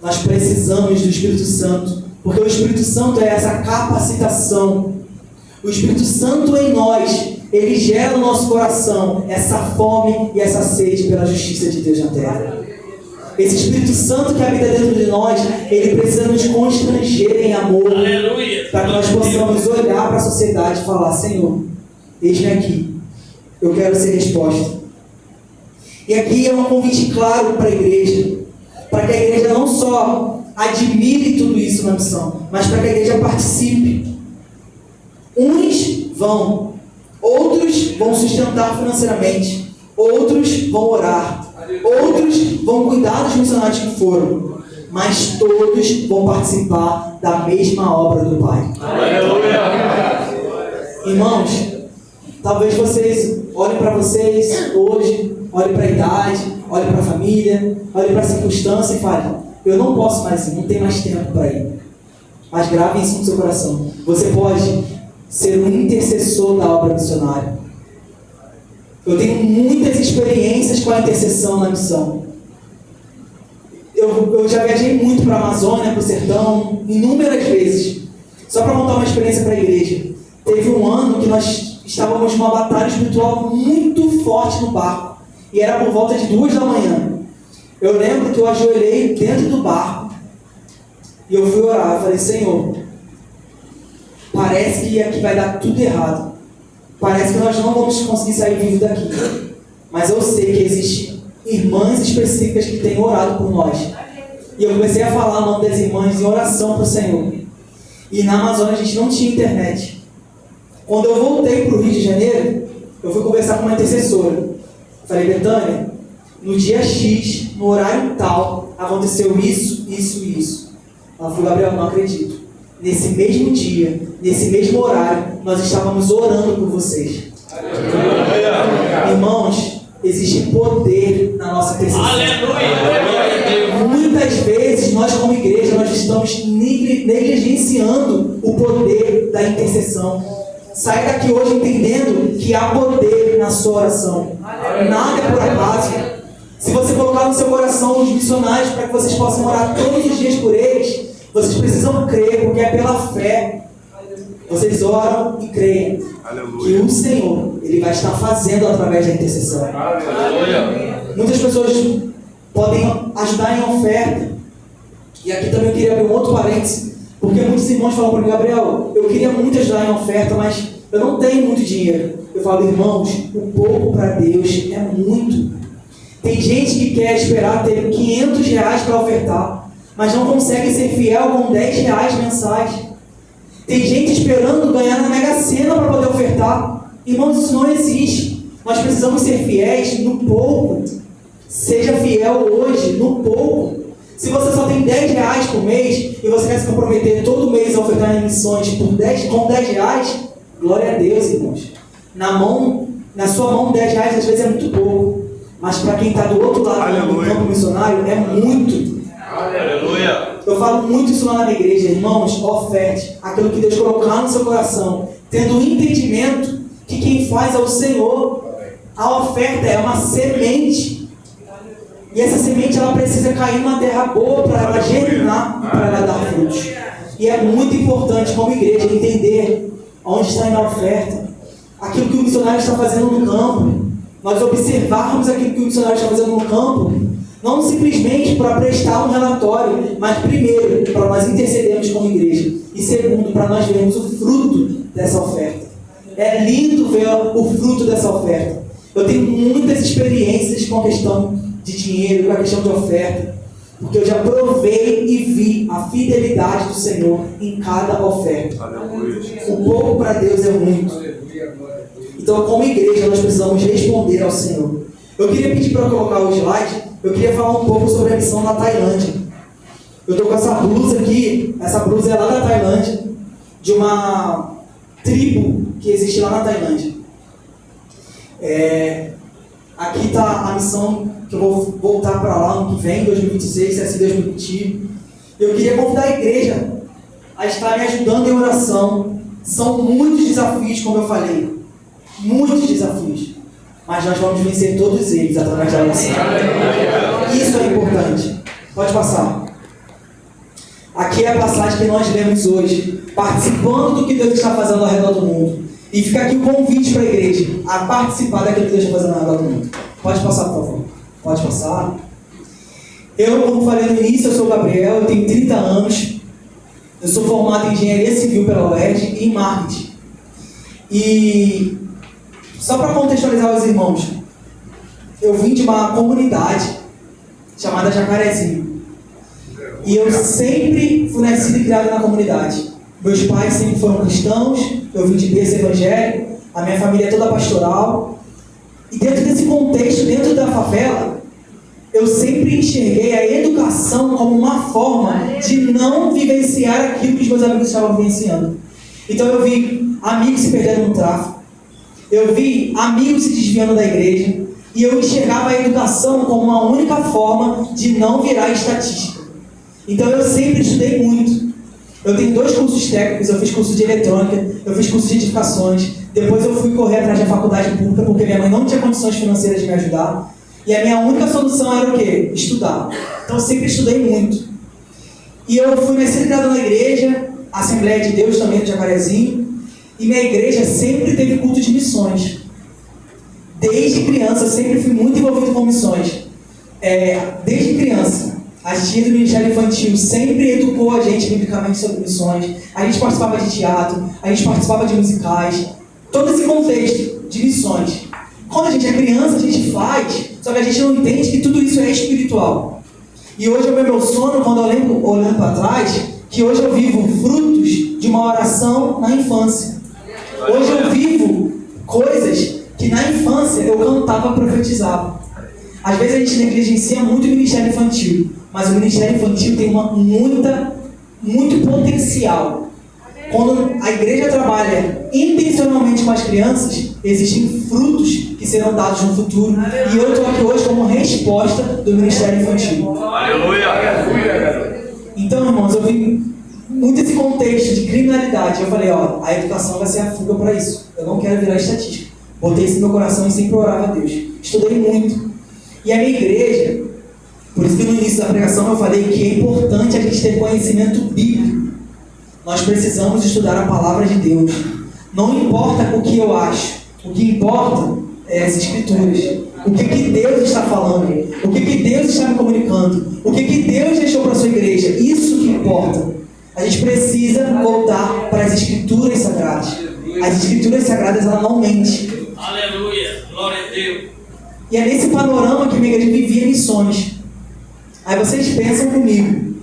Nós precisamos do Espírito Santo, porque o Espírito Santo é essa capacitação. O Espírito Santo em nós, ele gera no nosso coração essa fome e essa sede pela justiça de Deus na terra. Esse Espírito Santo que habita dentro de nós, ele precisa nos constranger em amor, para que nós possamos olhar para a sociedade e falar: Senhor, eis-me aqui, eu quero ser resposta. E aqui é um convite claro para a igreja, para que a igreja não só admire tudo isso na missão, mas para que a igreja participe. Uns vão, outros vão sustentar financeiramente, outros vão orar, outros vão cuidar dos missionários que foram, mas todos vão participar da mesma obra do Pai. Aleluia. Irmãos, talvez vocês olhem para vocês hoje, olhem para a idade, olhem para a família, olhem para a circunstância e falem: eu não posso mais ir, não tenho mais tempo para ir. Mas gravem isso no seu coração. Você pode ser um intercessor da obra missionária. Eu tenho muitas experiências com a intercessão na missão. Eu já viajei muito para a Amazônia, para o sertão, inúmeras vezes. Só para montar uma experiência para a igreja. Teve um ano que nós estávamos numa batalha espiritual muito forte no barco. E era por volta de 2 da manhã. Eu lembro que eu ajoelhei dentro do barco. E eu fui orar. Eu falei: Senhor, parece que aqui vai dar tudo errado. Parece que nós não vamos conseguir sair vivos daqui. Mas eu sei que existem irmãs específicas que têm orado por nós. E eu comecei a falar o nome das irmãs em oração para o Senhor. E na Amazônia a gente não tinha internet. Quando eu voltei para o Rio de Janeiro, eu fui conversar com uma intercessora. Falei: Betânia, no dia X, no horário tal, aconteceu isso, isso e isso. Ela falou: Gabriel, não acredito. Nesse mesmo dia, nesse mesmo horário, nós estávamos orando por vocês. Aleluia. Irmãos, existe poder na nossa intercessão. Aleluia. Muitas vezes nós como igreja nós estamos negligenciando o poder da intercessão. Sai daqui hoje entendendo que há poder na sua oração. Nada é por acaso. Se você colocar no seu coração os missionários para que vocês possam orar todos os dias por eles, vocês precisam crer, porque é pela fé. Vocês oram e creem que o Senhor, Ele vai estar fazendo através da intercessão. Aleluia. Muitas pessoas podem ajudar em oferta. E aqui também eu queria abrir um outro parênteses, porque muitos irmãos falam para mim: Gabriel, eu queria muito ajudar em oferta, mas eu não tenho muito dinheiro. Eu falo: irmãos, o pouco para Deus é muito. Tem gente que quer esperar ter R$500 para ofertar, mas não consegue ser fiel com R$10 mensais. Tem gente esperando ganhar na Mega Sena para poder ofertar. Irmãos, isso não existe. Nós precisamos ser fiéis no pouco. Seja fiel hoje no pouco. Se você só tem R$10 por mês e você quer se comprometer todo mês a ofertar em missões com R$10, glória a Deus, irmãos. Na sua mão, R$10 às vezes é muito pouco. Mas para quem está do outro lado do campo missionário, é muito. Aleluia. Eu falo muito isso lá na minha igreja: irmãos, oferte aquilo que Deus colocar no seu coração, tendo o entendimento que quem faz é o Senhor. A oferta é uma semente. E essa semente ela precisa cair numa terra boa para ela germinar e para ela dar frutos. E é muito importante como igreja entender onde está indo a oferta, aquilo que o missionário está fazendo no campo. Nós observarmos aquilo que o missionário está fazendo no campo, não simplesmente para prestar um relatório, mas primeiro, para nós intercedermos como igreja. E segundo, para nós vermos o fruto dessa oferta. É lindo ver o fruto dessa oferta. Eu tenho muitas experiências com a questão de dinheiro, com a questão de oferta, porque eu já provei e vi a fidelidade do Senhor em cada oferta. O pouco para Deus é muito. Então, como igreja, nós precisamos responder ao Senhor. Eu queria pedir para colocar o slide. Eu queria falar um pouco sobre a missão na Tailândia. Eu estou com essa blusa aqui. Essa blusa é lá da Tailândia, de uma tribo que existe lá na Tailândia. Aqui está a missão que eu vou voltar para lá no que vem, 2026, se assim Deus me permitir. Eu queria convidar a igreja a estar me ajudando em oração. São muitos desafios, como eu falei. Muitos desafios. Mas nós vamos vencer todos eles através da oração. Isso é importante. Pode passar. Aqui é a passagem que nós lemos hoje, participando do que Deus está fazendo ao redor do mundo. E fica aqui o convite para a igreja a participar daquilo que Deus está fazendo ao redor do mundo. Pode passar, por favor. Pode passar. Eu, como falei no início, eu sou o Gabriel, eu tenho 30 anos. Eu sou formado em Engenharia Civil pela UERJ e em Marketing. E só para contextualizar os irmãos, eu vim de uma comunidade chamada Jacarezinho. E eu sempre fui nascido e criado na comunidade. Meus pais sempre foram cristãos, eu vim de berço evangélico, a minha família é toda pastoral. E dentro desse contexto, dentro da favela, eu sempre enxerguei a educação como uma forma de não vivenciar aquilo que os meus amigos estavam vivenciando. Então eu vi amigos se perdendo no tráfico, eu vi amigos se desviando da igreja, e eu enxergava a educação como uma única forma de não virar estatística. Então eu sempre estudei muito. Eu tenho 2 cursos técnicos, eu fiz curso de eletrônica, eu fiz curso de edificações, depois eu fui correr atrás da faculdade pública, porque minha mãe não tinha condições financeiras de me ajudar, e a minha única solução era o quê? Estudar. Então eu sempre estudei muito. E eu fui nascido e criado na igreja, Assembleia de Deus também, do Jacarezinho, e minha igreja sempre teve culto de missões. Desde criança, eu sempre fui muito envolvido com missões. Desde criança, a tia do Ministério Infantil sempre educou a gente biblicamente sobre missões. A gente participava de teatro, a gente participava de musicais. Todo esse contexto de missões. Quando a gente é criança, a gente faz, só que a gente não entende que tudo isso é espiritual. E hoje eu vejo meu sono quando eu lembro, olhando para trás, que hoje eu vivo frutos de uma oração na infância. Hoje eu vivo coisas que na infância eu cantava, profetizava. Às vezes a gente negligencia muito o ministério infantil, mas o ministério infantil tem muito potencial. Quando a igreja trabalha intencionalmente com as crianças, existem frutos que serão dados no futuro. E eu estou aqui hoje como resposta do ministério infantil. Aleluia! Então, irmãos, eu vi muito esse contexto de criminalidade. Eu falei, a educação vai ser a fuga para isso. Eu não quero virar estatística. Botei isso no meu coração e sempre orava a Deus. Estudei muito. E a minha igreja, por isso que no início da pregação eu falei que é importante a gente ter conhecimento bíblico. Nós precisamos estudar a palavra de Deus. Não importa o que eu acho. O que importa é as escrituras. O que Deus está falando. O que Deus está me comunicando. O que Deus deixou para a sua igreja. Isso que importa. A gente precisa voltar para as escrituras sagradas. As escrituras sagradas, ela não mente. Aleluia! Glória a Deus! E é nesse panorama que minha igreja vivia missões. Aí vocês pensam comigo.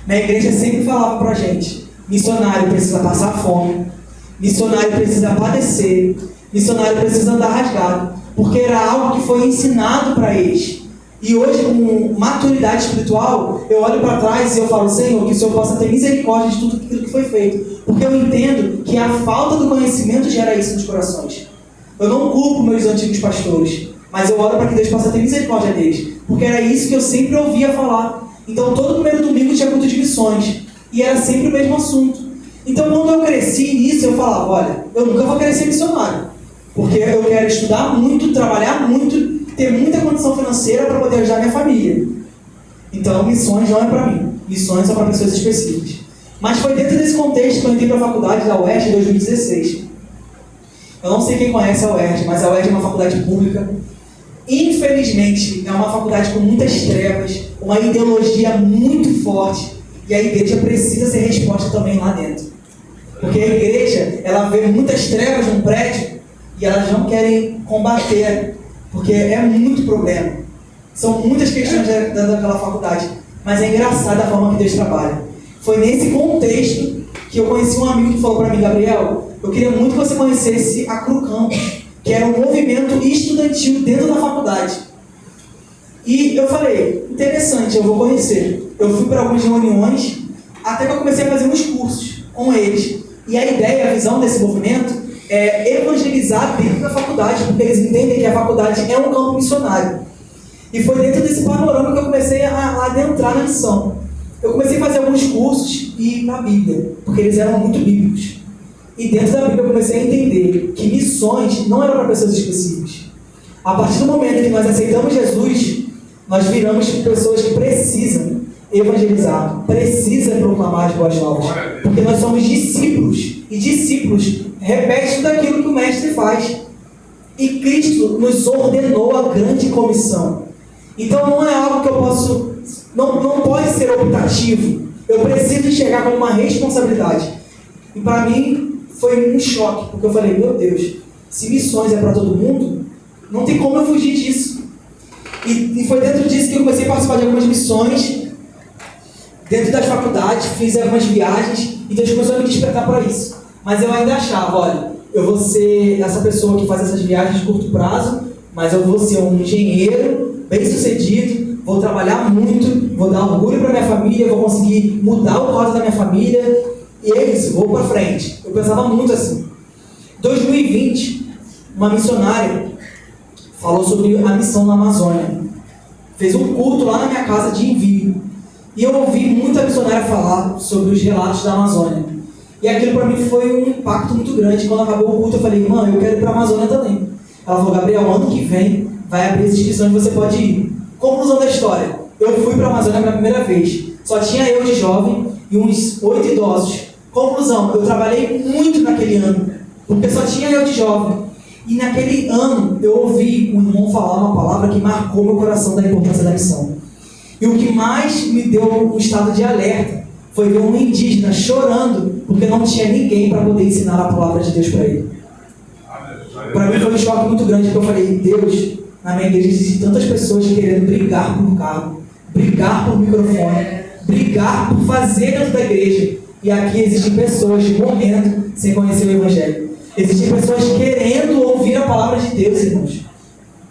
Minha igreja sempre falava pra gente: missionário precisa passar fome, missionário precisa padecer, missionário precisa andar rasgado, porque era algo que foi ensinado para eles. E hoje, com maturidade espiritual, eu olho para trás e eu falo: Senhor, que o Senhor possa ter misericórdia de tudo aquilo que foi feito, porque eu entendo que a falta do conhecimento gera isso nos corações. Eu não culpo meus antigos pastores, mas eu oro para que Deus possa ter misericórdia deles, porque era isso que eu sempre ouvia falar. Então todo primeiro domingo tinha culto de missões, e era sempre o mesmo assunto. Então quando eu cresci nisso, eu falava: olha, eu nunca vou querer ser missionário, porque eu quero estudar muito, trabalhar muito, ter muita condição financeira para poder ajudar minha família. Então missões não é para mim, missões são para pessoas específicas. Mas foi dentro desse contexto que eu entrei para a faculdade da UERJ em 2016. Eu não sei quem conhece a UERJ, mas a UERJ é uma faculdade pública. Infelizmente, é uma faculdade com muitas trevas, uma ideologia muito forte, e a igreja precisa ser resposta também lá dentro. Porque a igreja, ela vê muitas trevas num prédio e elas não querem combater, porque é muito problema. São muitas questões dentro daquela faculdade, mas é engraçada a forma que Deus trabalha. Foi nesse contexto que eu conheci um amigo que falou para mim: Gabriel, eu queria muito que você conhecesse a Cru Campus, que era um movimento estudantil dentro da faculdade. E eu falei: interessante, eu vou conhecer. Eu fui para algumas reuniões, até que eu comecei a fazer uns cursos com eles. E a ideia, a visão desse movimento é evangelizar dentro da faculdade, porque eles entendem que a faculdade é um campo missionário. E foi dentro desse panorama que eu comecei a adentrar na missão. Eu comecei a fazer alguns cursos e na Bíblia, porque eles eram muito bíblicos. E dentro da Bíblia eu comecei a entender que missões não eram para pessoas específicas. A partir do momento que nós aceitamos Jesus, nós viramos pessoas que precisam evangelizar, precisam proclamar as boas novas. Porque nós somos discípulos. E discípulos repetem tudo aquilo que o Mestre faz. E Cristo nos ordenou a grande comissão. Então não é algo que eu posso... Não pode ser optativo. Eu preciso enxergar como uma responsabilidade. E para mim foi um choque, porque eu falei: meu Deus, se missões é para todo mundo, não tem como eu fugir disso. E foi dentro disso que eu comecei a participar de algumas missões, dentro das faculdades, fiz algumas viagens, e Deus começou a me despertar para isso. Mas eu ainda achava: olha, eu vou ser essa pessoa que faz essas viagens de curto prazo, mas eu vou ser um engenheiro bem sucedido, vou trabalhar muito, vou dar orgulho para minha família, vou conseguir mudar o quadro da minha família, e é isso, vou para frente. Eu pensava muito assim. 2020, uma missionária falou sobre a missão na Amazônia. Fez um culto lá na minha casa de envio. E eu ouvi muita missionária falar sobre os relatos da Amazônia. E aquilo para mim foi um impacto muito grande. Quando acabou o culto, eu falei, irmã, eu quero ir para a Amazônia também. Ela falou, Gabriel, ano que vem vai abrir as inscrições e você pode ir. Conclusão da história. Eu fui para a Amazônia pela primeira vez. Só tinha eu de jovem e uns 8 idosos. Conclusão, eu trabalhei muito naquele ano, porque só tinha eu de jovem. E naquele ano eu ouvi um irmão falar uma palavra que marcou meu coração da importância da missão. E o que mais me deu um estado de alerta foi ver um indígena chorando porque não tinha ninguém para poder ensinar a palavra de Deus para ele. Para mim foi um choque muito grande, porque eu falei, Deus, na minha igreja existem tantas pessoas querendo brigar por cargo, brigar por microfone, brigar por fazer dentro da igreja. E aqui existem pessoas morrendo sem conhecer o Evangelho. Existem pessoas querendo ouvir a palavra de Deus, irmãos.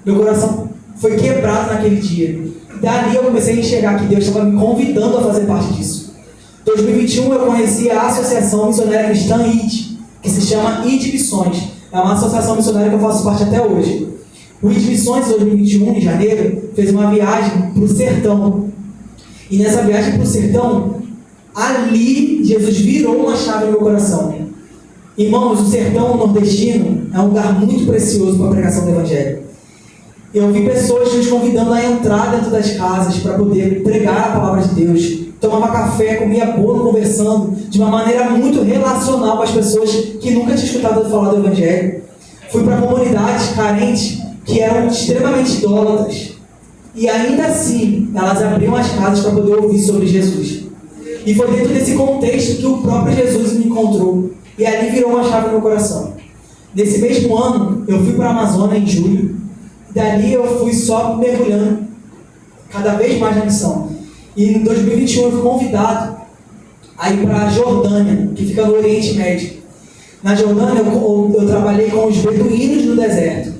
Meu coração foi quebrado naquele dia. Dali eu comecei a enxergar que Deus estava me convidando a fazer parte disso. Em 2021 eu conheci a Associação Missionária Cristã ID, que se chama ID Missões. É uma associação missionária que eu faço parte até hoje. O ID Missões, em 2021, em janeiro, fez uma viagem para o sertão. E nessa viagem para o sertão, ali Jesus virou uma chave no meu coração. Irmãos, o sertão nordestino é um lugar muito precioso para a pregação do Evangelho. Eu vi pessoas nos convidando a entrar dentro das casas para poder pregar a palavra de Deus. Tomava café, comia bolo, conversando de uma maneira muito relacional com as pessoas que nunca tinham escutado falar do Evangelho. Fui para comunidades carentes que eram extremamente idólatras. E ainda assim, elas abriam as casas para poder ouvir sobre Jesus. E foi dentro desse contexto que o próprio Jesus me encontrou. E ali virou uma chave no meu coração. Nesse mesmo ano, eu fui para a Amazônia em julho. E dali eu fui só mergulhando cada vez mais na missão. E em 2021 eu fui convidado a ir para a Jordânia, que fica no Oriente Médio. Na Jordânia eu trabalhei com os beduínos no deserto.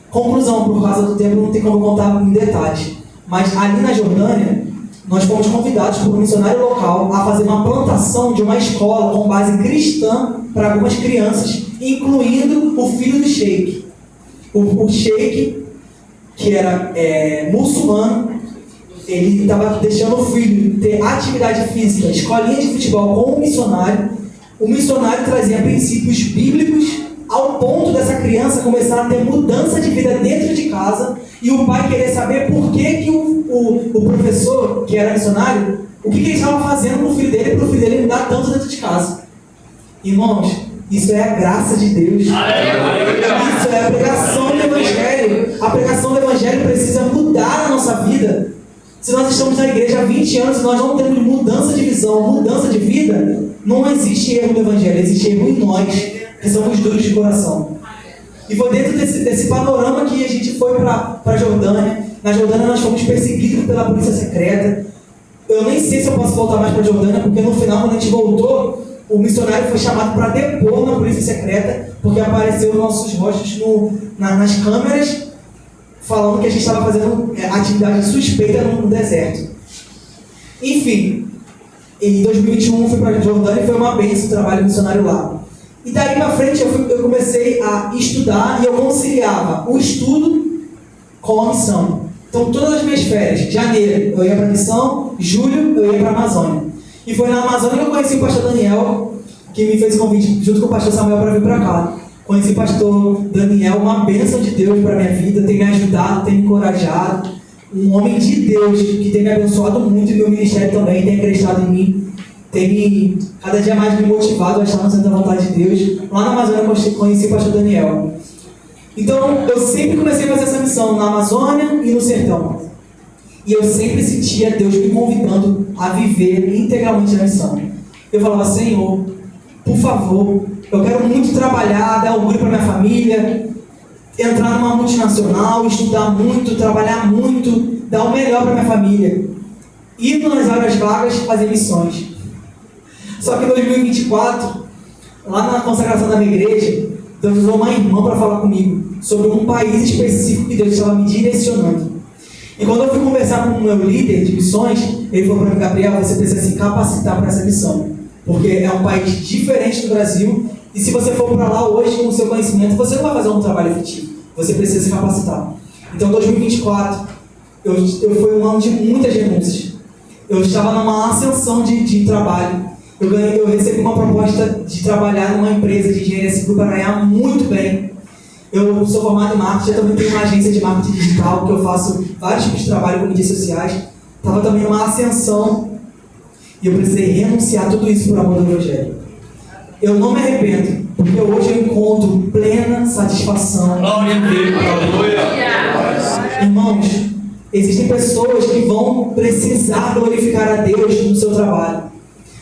Conclusão, por causa do tempo não tem como contar em detalhes. Mas ali na Jordânia, nós fomos convidados por um missionário local a fazer uma plantação de uma escola com base cristã para algumas crianças, incluindo o filho do sheik. O sheik, que era muçulmano, ele estava deixando o filho ter atividade física, escolinha de futebol com o missionário. O missionário trazia princípios bíblicos ao ponto dessa criança começar a ter mudança de vida dentro de casa e o pai querer saber por que o professor, que era missionário, o que ele estava fazendo para o filho dele, para o filho dele mudar tanto dentro de casa. Irmãos, isso é a graça de Deus. Isso é a pregação do Evangelho. A pregação do Evangelho precisa mudar a nossa vida. Se nós estamos na igreja há 20 anos e nós não temos mudança de visão, mudança de vida, não existe erro no Evangelho, existe erro em nós, que somos duros de coração. E foi dentro desse panorama que a gente foi para a Jordânia. Na Jordânia nós fomos perseguidos pela polícia secreta. Eu nem sei se eu posso voltar mais para a Jordânia, porque no final, quando a gente voltou, o missionário foi chamado para depor na polícia secreta, porque apareceu nossos rostos nas câmeras, falando que a gente estava fazendo atividade suspeita no deserto. Enfim, em 2021 eu fui para a Jordânia e foi uma bênção o trabalho missionário lá. E daí para frente eu comecei a estudar e eu conciliava o estudo com a missão. Então todas as minhas férias, janeiro eu ia para a missão, julho eu ia para a Amazônia. E foi na Amazônia que eu conheci o pastor Daniel, que me fez convite junto com o pastor Samuel para vir para cá. Conheci o pastor Daniel, uma bênção de Deus para a minha vida, tem me ajudado, tem me encorajado. Um homem de Deus que tem me abençoado muito e meu ministério também, tem acreditado em mim. Tem cada dia mais me motivado a estar no centro da vontade de Deus. Lá na Amazônia eu conheci o pastor Daniel. Então eu sempre comecei a fazer essa missão na Amazônia e no sertão. E eu sempre sentia Deus me convidando a viver integralmente na missão. Eu falava, Senhor, por favor, eu quero muito trabalhar, dar orgulho para minha família, entrar numa multinacional, estudar muito, trabalhar muito, dar o melhor para minha família. Ir nas áreas vagas fazer missões. Só que em 2024, lá na consagração da minha igreja, Deus usou uma irmã para falar comigo sobre um país específico que Deus estava me direcionando. E quando eu fui conversar com o meu líder de missões, ele falou para mim: Gabriel, você precisa se capacitar para essa missão, porque é um país diferente do Brasil, e se você for para lá hoje com o seu conhecimento, você não vai fazer um trabalho efetivo, você precisa se capacitar. Então 2024 foi um ano de muitas renúncias. Eu estava numa ascensão de trabalho. Eu recebi uma proposta de trabalhar numa empresa de engenharia civil para ganhar muito bem. Eu sou formado em marketing, eu também tenho uma agência de marketing digital, que eu faço vários tipos de trabalho com mídias sociais. Estava também numa ascensão e eu precisei renunciar a tudo isso por amor do Evangelho. Eu não me arrependo, porque hoje eu encontro plena satisfação. Glória a Deus. Irmãos, existem pessoas que vão precisar glorificar a Deus no seu trabalho.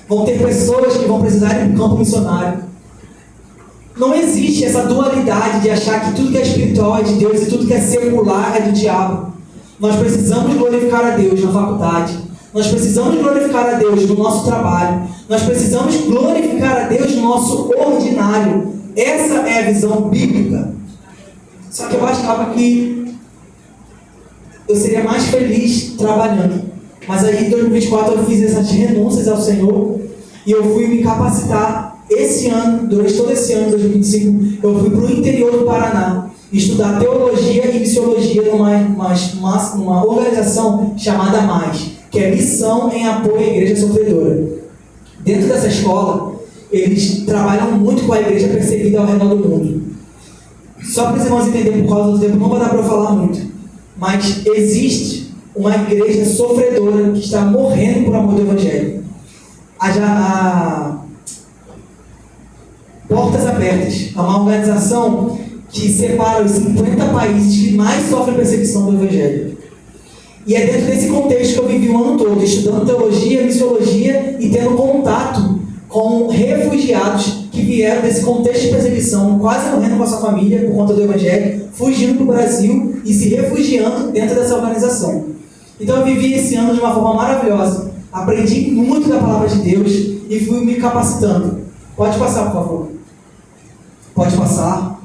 Vão ter pessoas que vão precisar ir para o campo missionário. Não existe essa dualidade de achar que tudo que é espiritual é de Deus e tudo que é secular é do diabo. Nós precisamos glorificar a Deus na faculdade. Nós precisamos glorificar a Deus no nosso trabalho. Nós precisamos glorificar a Deus no nosso ordinário. Essa é a visão bíblica. Só que eu achava que eu seria mais feliz trabalhando. Mas aí em 2024 eu fiz essas renúncias ao Senhor e eu fui me capacitar. Esse ano, durante todo esse ano, 2025, eu fui para o interior do Paraná estudar teologia e missiologia numa organização chamada MAIS, que é Missão em Apoio à Igreja Sofredora. Dentro dessa escola, eles trabalham muito com a igreja perseguida ao redor do mundo. Só para os irmãos entenderem, por causa do tempo, não vai dar para eu falar muito, mas existe uma igreja sofredora que está morrendo por amor do Evangelho. Portas Abertas é uma organização que separa os 50 países que mais sofrem perseguição do Evangelho. E é dentro desse contexto que eu vivi o ano todo, estudando teologia, missiologia e tendo contato com refugiados que vieram desse contexto de perseguição, quase morrendo com a sua família por conta do Evangelho, fugindo para o Brasil e se refugiando dentro dessa organização. Então eu vivi esse ano de uma forma maravilhosa, aprendi muito da palavra de Deus e fui me capacitando. Pode passar, por favor. Pode passar.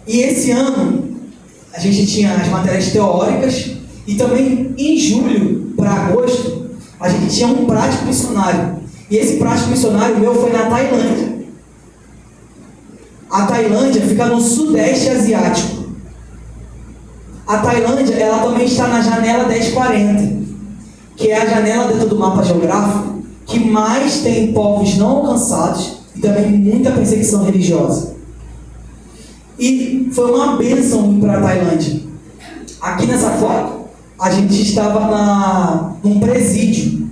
E esse ano, a gente tinha as matérias teóricas e também em julho para agosto, a gente tinha um prático missionário. E esse prático missionário meu foi na Tailândia. A Tailândia fica no sudeste asiático. A Tailândia, ela também está na janela 1040, que é a janela dentro do mapa geográfico que mais tem povos não alcançados e também muita perseguição religiosa. E foi uma bênção ir para a Tailândia. Aqui nessa foto, a gente estava num presídio.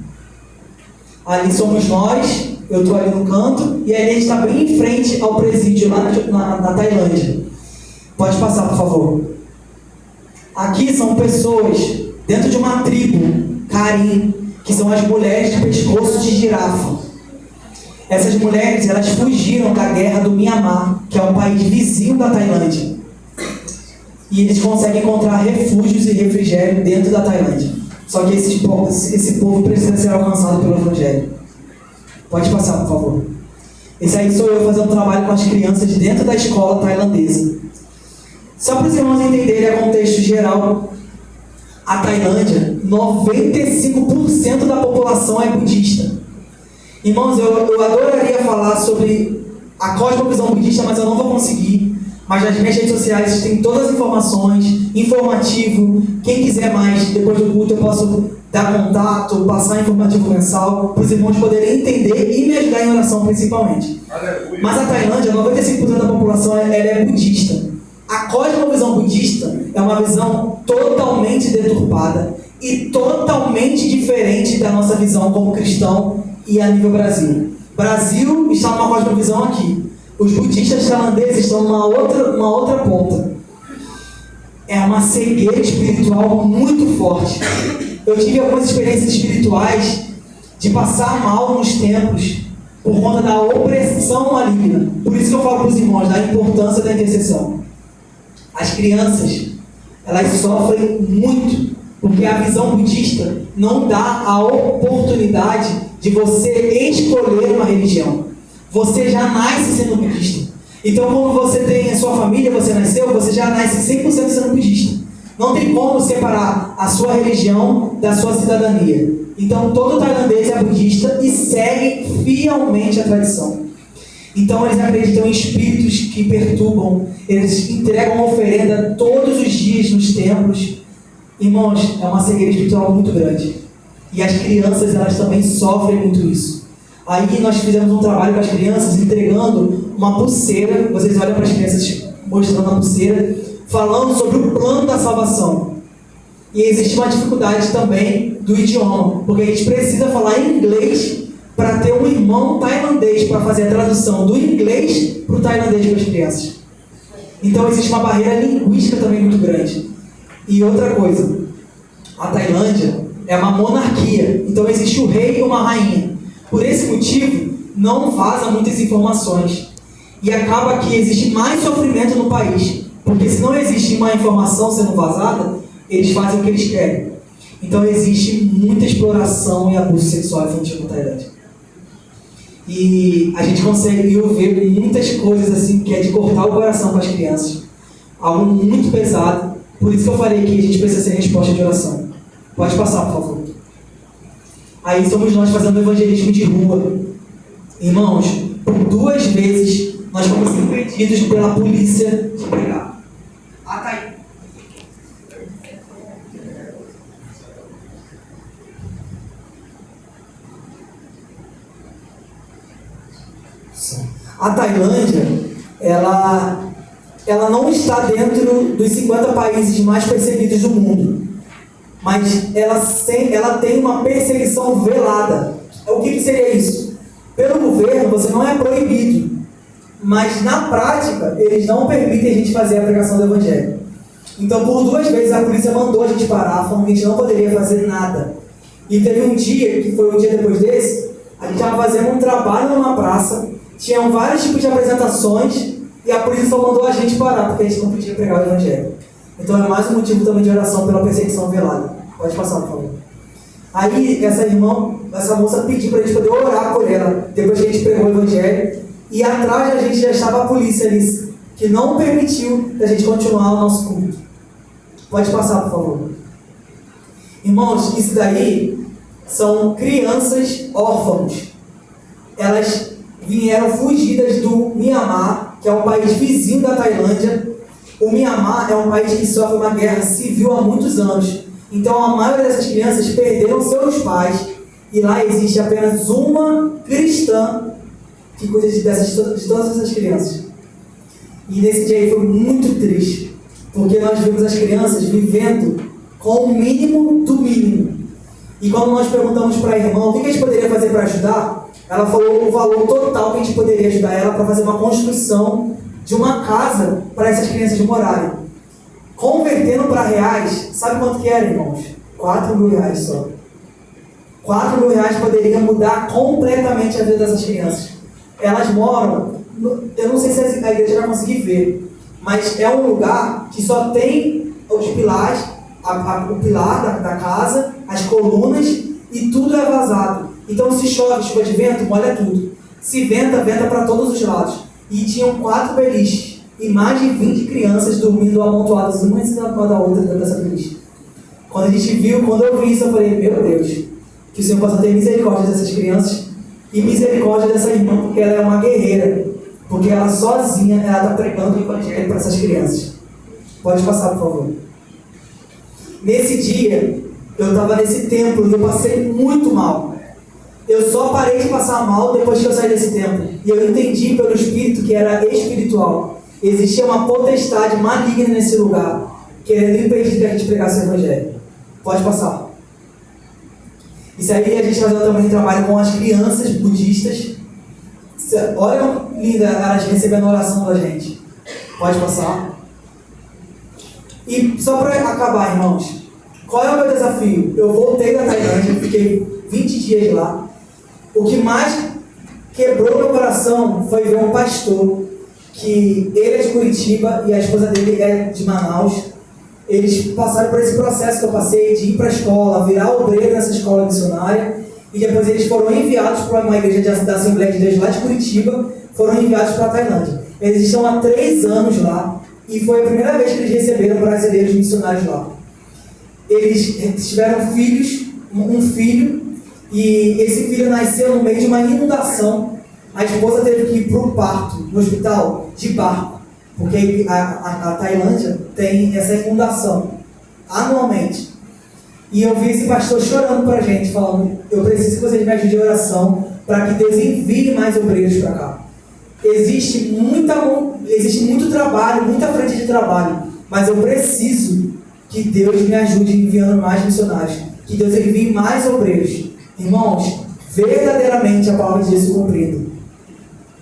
Ali somos nós, eu estou ali no canto, e ali a gente está bem em frente ao presídio, lá na Tailândia. Pode passar, por favor. Aqui são pessoas dentro de uma tribo, Karim, que são as mulheres de pescoço de girafa. Essas mulheres, elas fugiram da guerra do Mianmar, que é um país vizinho da Tailândia. E eles conseguem encontrar refúgios e refrigério dentro da Tailândia. Só que esse povo precisa ser alcançado pelo Evangelho. Pode passar, por favor. Esse aí sou eu fazendo trabalho com as crianças dentro da escola tailandesa. Só para os irmãos entenderem o contexto geral, a Tailândia, 95% da população é budista. Irmãos, eu adoraria falar sobre a cosmovisão budista, mas eu não vou conseguir. Mas nas minhas redes sociais tem todas as informações, informativo. Quem quiser mais, depois do culto eu posso dar contato, passar informativo mensal, para os irmãos poderem entender e me ajudar em oração principalmente. Aleluia. Mas a Tailândia, 95% da população ela é budista. A cosmovisão budista é uma visão totalmente deturpada e totalmente diferente da nossa visão como cristão e a nível Brasil. Brasil está numa cosmovisão aqui. Os budistas tailandeses estão numa outra ponta. É uma cegueira espiritual muito forte. Eu tive algumas experiências espirituais de passar mal nos templos por conta da opressão maligna. Por isso que eu falo para os irmãos da importância da intercessão. As crianças, elas sofrem muito, porque a visão budista não dá a oportunidade de você escolher uma religião. Você já nasce sendo budista. Então, quando você tem a sua família, você nasceu, você já nasce 100% sendo budista. Não tem como separar a sua religião da sua cidadania. Então, todo tailandês é budista e segue fielmente a tradição. Então, eles acreditam em espíritos que perturbam. Eles entregam oferenda todos os dias nos templos. Irmãos, é uma cegueira espiritual muito grande. E as crianças, elas também sofrem muito isso. Aí, nós fizemos um trabalho com as crianças, entregando uma pulseira. Vocês olham para as crianças mostrando a pulseira, falando sobre o plano da salvação. E existe uma dificuldade também do idioma, porque a gente precisa falar inglês para ter um irmão tailandês para fazer a tradução do inglês para o tailandês para as crianças. Então existe uma barreira linguística também muito grande. E outra coisa, a Tailândia é uma monarquia, então existe o rei e uma rainha. Por esse motivo, não vaza muitas informações. E acaba que existe mais sofrimento no país, porque se não existe uma informação sendo vazada, eles fazem o que eles querem. Então existe muita exploração e abuso sexual infantil na Tailândia. E a gente conseguiu ver muitas coisas assim, que é de cortar o coração com as crianças. Algo muito pesado. Por isso que eu falei que a gente precisa ser resposta de oração. Pode passar, por favor. Aí somos nós fazendo evangelismo de rua. Irmãos, por 2 vezes nós fomos impedidos pela polícia de pregar. Tá aí. A Tailândia, ela não está dentro dos 50 países mais perseguidos do mundo, mas ela tem uma perseguição velada. O que seria isso? Pelo governo, você não é proibido, mas na prática, eles não permitem a gente fazer a pregação do evangelho. Então, por 2 vezes, a polícia mandou a gente parar, falando que a gente não poderia fazer nada. E teve um dia, que foi um dia depois desse, a gente estava fazendo um trabalho numa praça, tinham vários tipos de apresentações, e a polícia só mandou a gente parar, porque a gente não podia pregar o evangelho. Então é mais um motivo também de oração pela perseguição velada. Pode passar, por favor. Aí essa moça pediu para a gente poder orar por ela, depois que a gente pregou o evangelho, e atrás da gente já estava a polícia ali, que não permitiu a gente continuar o nosso culto. Pode passar, por favor. Irmãos, isso daí são crianças órfãos. Elas vieram fugidas do Mianmar, que é um país vizinho da Tailândia. O Mianmar é um país que sofre uma guerra civil há muitos anos. Então a maioria dessas crianças perderam seus pais, e lá existe apenas uma cristã que cuida de todas essas crianças. E nesse dia aí foi muito triste, porque nós vimos as crianças vivendo com o mínimo do mínimo. E quando nós perguntamos para a irmã o que a gente poderia fazer para ajudar, ela falou o valor total que a gente poderia ajudar ela para fazer uma construção de uma casa para essas crianças morarem. Convertendo para reais, sabe quanto que era, irmãos? 4 mil reais só. 4 mil reais poderia mudar completamente a vida dessas crianças. Elas moram, eu não sei se a igreja vai conseguir ver, mas é um lugar que só tem os pilares, o pilar da casa, as colunas, e tudo é vazado. Então se chove, chuva de vento, molha tudo. Se venta, venta para todos os lados. E tinham 4 beliches e mais de 20 crianças dormindo amontoadas uma em cima da outra dentro dessa beliche. Quando eu vi isso, eu falei, meu Deus, que o Senhor possa ter misericórdia dessas crianças e misericórdia dessa irmã, porque ela é uma guerreira, porque ela sozinha, ela está pregando o evangelho para essas crianças. Pode passar, por favor. Nesse dia, eu estava nesse templo e eu passei muito mal. Eu só parei de passar mal depois que eu saí desse templo. E eu entendi pelo Espírito que era espiritual. Existia uma potestade maligna nesse lugar, querendo impedir que a gente pregasse o evangelho. Pode passar. Isso aí a gente fazendo também trabalho com as crianças budistas. Olha, linda, elas recebendo a oração da gente. Pode passar. E só para acabar, irmãos, qual é o meu desafio? Eu voltei da Tailândia, fiquei 20 dias lá. O que mais quebrou meu coração foi ver um pastor, que ele é de Curitiba e a esposa dele é de Manaus. Eles passaram por esse processo que eu passei, de ir para a escola, virar obreiro nessa escola missionária, e depois eles foram enviados para uma igreja da Assembleia de Deus lá de Curitiba, foram enviados para a Tailândia. Eles estão há 3 anos lá, e foi a primeira vez que eles receberam brasileiros missionários lá. Eles tiveram um filho, e esse filho nasceu no meio de uma inundação. A esposa teve que ir para o parto no hospital de barco, porque a Tailândia tem essa inundação anualmente. E eu vi esse pastor chorando para a gente, falando: eu preciso que vocês me ajudem em oração para que Deus envie mais obreiros para cá. Existe muito trabalho, muita frente de trabalho, mas eu preciso que Deus me ajude enviando mais missionários, que Deus envie mais obreiros. Irmãos, verdadeiramente a palavra de Jesus cumprida.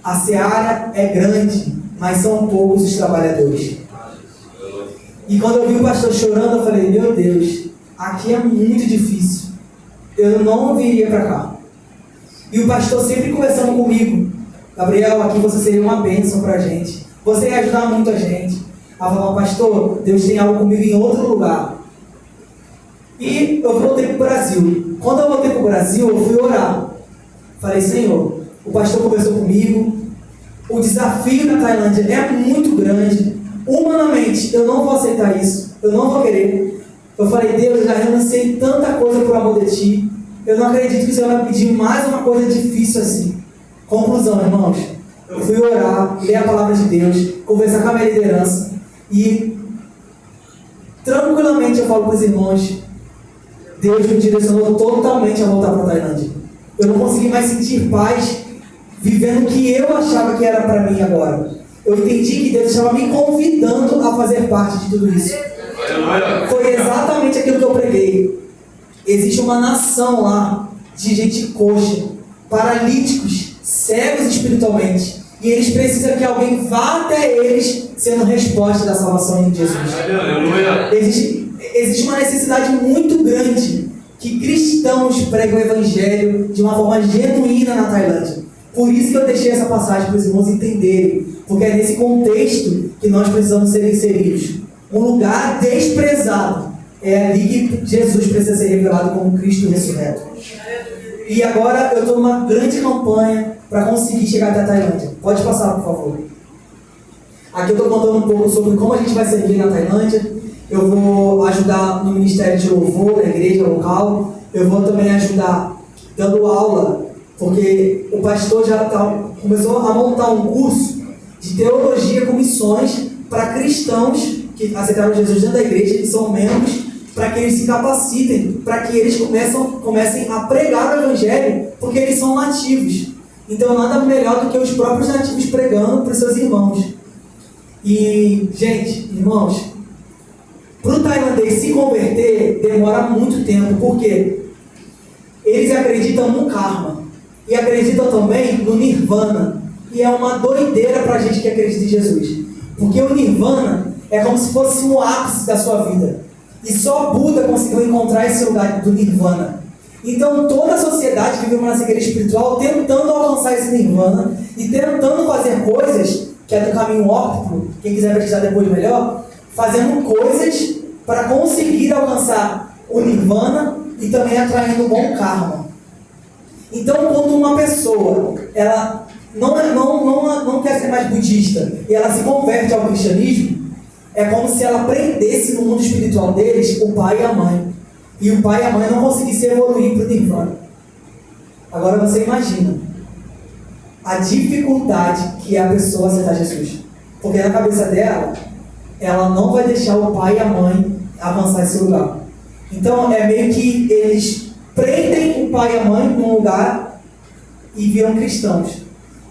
A seara é grande, mas são poucos os trabalhadores. E quando eu vi o pastor chorando, eu falei: meu Deus, aqui é muito difícil, eu não viria para cá. E o pastor sempre conversando comigo: Gabriel, aqui você seria uma bênção para a gente, você ia ajudar muito a gente. Ela falou: pastor, Deus tem algo comigo em outro lugar. E eu voltei para o Brasil. Quando eu voltei para o Brasil, eu fui orar. Falei: Senhor, o pastor conversou comigo, o desafio na Tailândia é muito grande, humanamente eu não vou aceitar isso, eu não vou querer. Eu falei: Deus, eu já renunciei tanta coisa por amor de Ti, eu não acredito que o Senhor vai pedir mais uma coisa difícil assim. Conclusão, irmãos, eu fui orar, ler a palavra de Deus, conversar com a minha liderança, e tranquilamente eu falo para os irmãos: Deus me direcionou totalmente a voltar para a Tailândia. Eu não consegui mais sentir paz vivendo o que eu achava que era para mim agora. Eu entendi que Deus estava me convidando a fazer parte de tudo isso. Foi exatamente aquilo que eu preguei. Existe uma nação lá de gente coxa, paralíticos, cegos espiritualmente, e eles precisam que alguém vá até eles sendo resposta da salvação em Jesus. Existe uma necessidade muito grande que cristãos pregam o evangelho de uma forma genuína na Tailândia. Por isso que eu deixei essa passagem para os irmãos entenderem, porque é nesse contexto que nós precisamos ser inseridos. Um lugar desprezado, é ali que Jesus precisa ser revelado como Cristo ressurreto. E agora eu estou numa grande campanha para conseguir chegar até a Tailândia. Pode passar, por favor. Aqui eu estou contando um pouco sobre como a gente vai servir na Tailândia. Eu vou ajudar no ministério de louvor, na igreja local. Eu vou também ajudar dando aula, porque o pastor já começou a montar um curso de teologia com missões para cristãos que aceitaram Jesus dentro da igreja, que são membros, para que eles se capacitem, para que eles comecem a pregar o evangelho, porque eles são nativos. Então nada melhor do que os próprios nativos pregando para os seus irmãos. E, gente, irmãos, para o tailandês se converter demora muito tempo, porque eles acreditam no karma e acreditam também no nirvana, e é uma doideira para a gente que acredita em Jesus, porque o nirvana é como se fosse o ápice da sua vida, e só Buda conseguiu encontrar esse lugar do nirvana. Então toda a sociedade vive uma cegueira espiritual tentando alcançar esse nirvana e tentando fazer coisas que é do caminho óptimo, quem quiser pesquisar depois melhor, fazendo coisas para conseguir alcançar o nirvana e também atraindo um bom karma. Então, quando uma pessoa ela não quer ser mais budista e ela se converte ao cristianismo, é como se ela prendesse no mundo espiritual deles o pai e a mãe. E o pai e a mãe não conseguissem evoluir para o nirvana. Agora você imagina a dificuldade que é a pessoa aceitar Jesus. Porque na cabeça dela, ela não vai deixar o pai e a mãe avançar esse lugar. Então é meio que eles prendem o pai e a mãe num lugar e viram cristãos.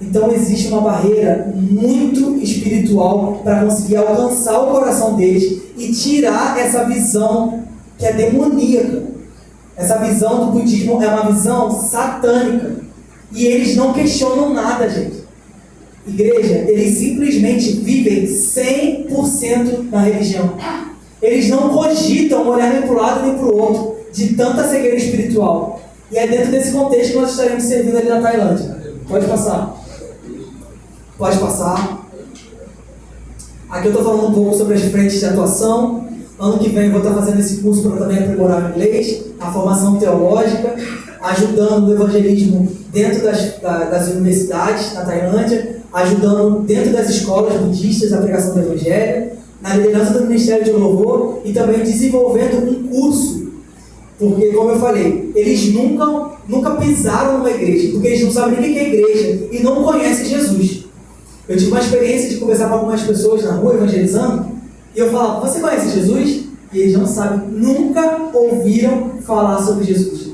Então existe uma barreira muito espiritual para conseguir alcançar o coração deles e tirar essa visão que é demoníaca. Essa visão do budismo é uma visão satânica. E eles não questionam nada, gente. Igreja, eles simplesmente vivem 100% na religião. Eles não cogitam olhar nem para o lado nem para o outro, de tanta cegueira espiritual. E é dentro desse contexto que nós estaremos servindo ali na Tailândia. Pode passar. Pode passar. Aqui eu estou falando um pouco sobre as frentes de atuação. Ano que vem eu vou estar fazendo esse curso para também aprimorar o inglês, a formação teológica, ajudando no evangelismo dentro das universidades na Tailândia, ajudando dentro das escolas budistas a pregação do evangelho, na liderança do Ministério de Louvor e também desenvolvendo um curso. Porque, como eu falei, eles nunca pisaram numa igreja, porque eles não sabem nem o que é igreja e não conhecem Jesus. Eu tive uma experiência de conversar com algumas pessoas na rua, evangelizando, e eu falava, você conhece Jesus? E eles não sabem, nunca ouviram falar sobre Jesus.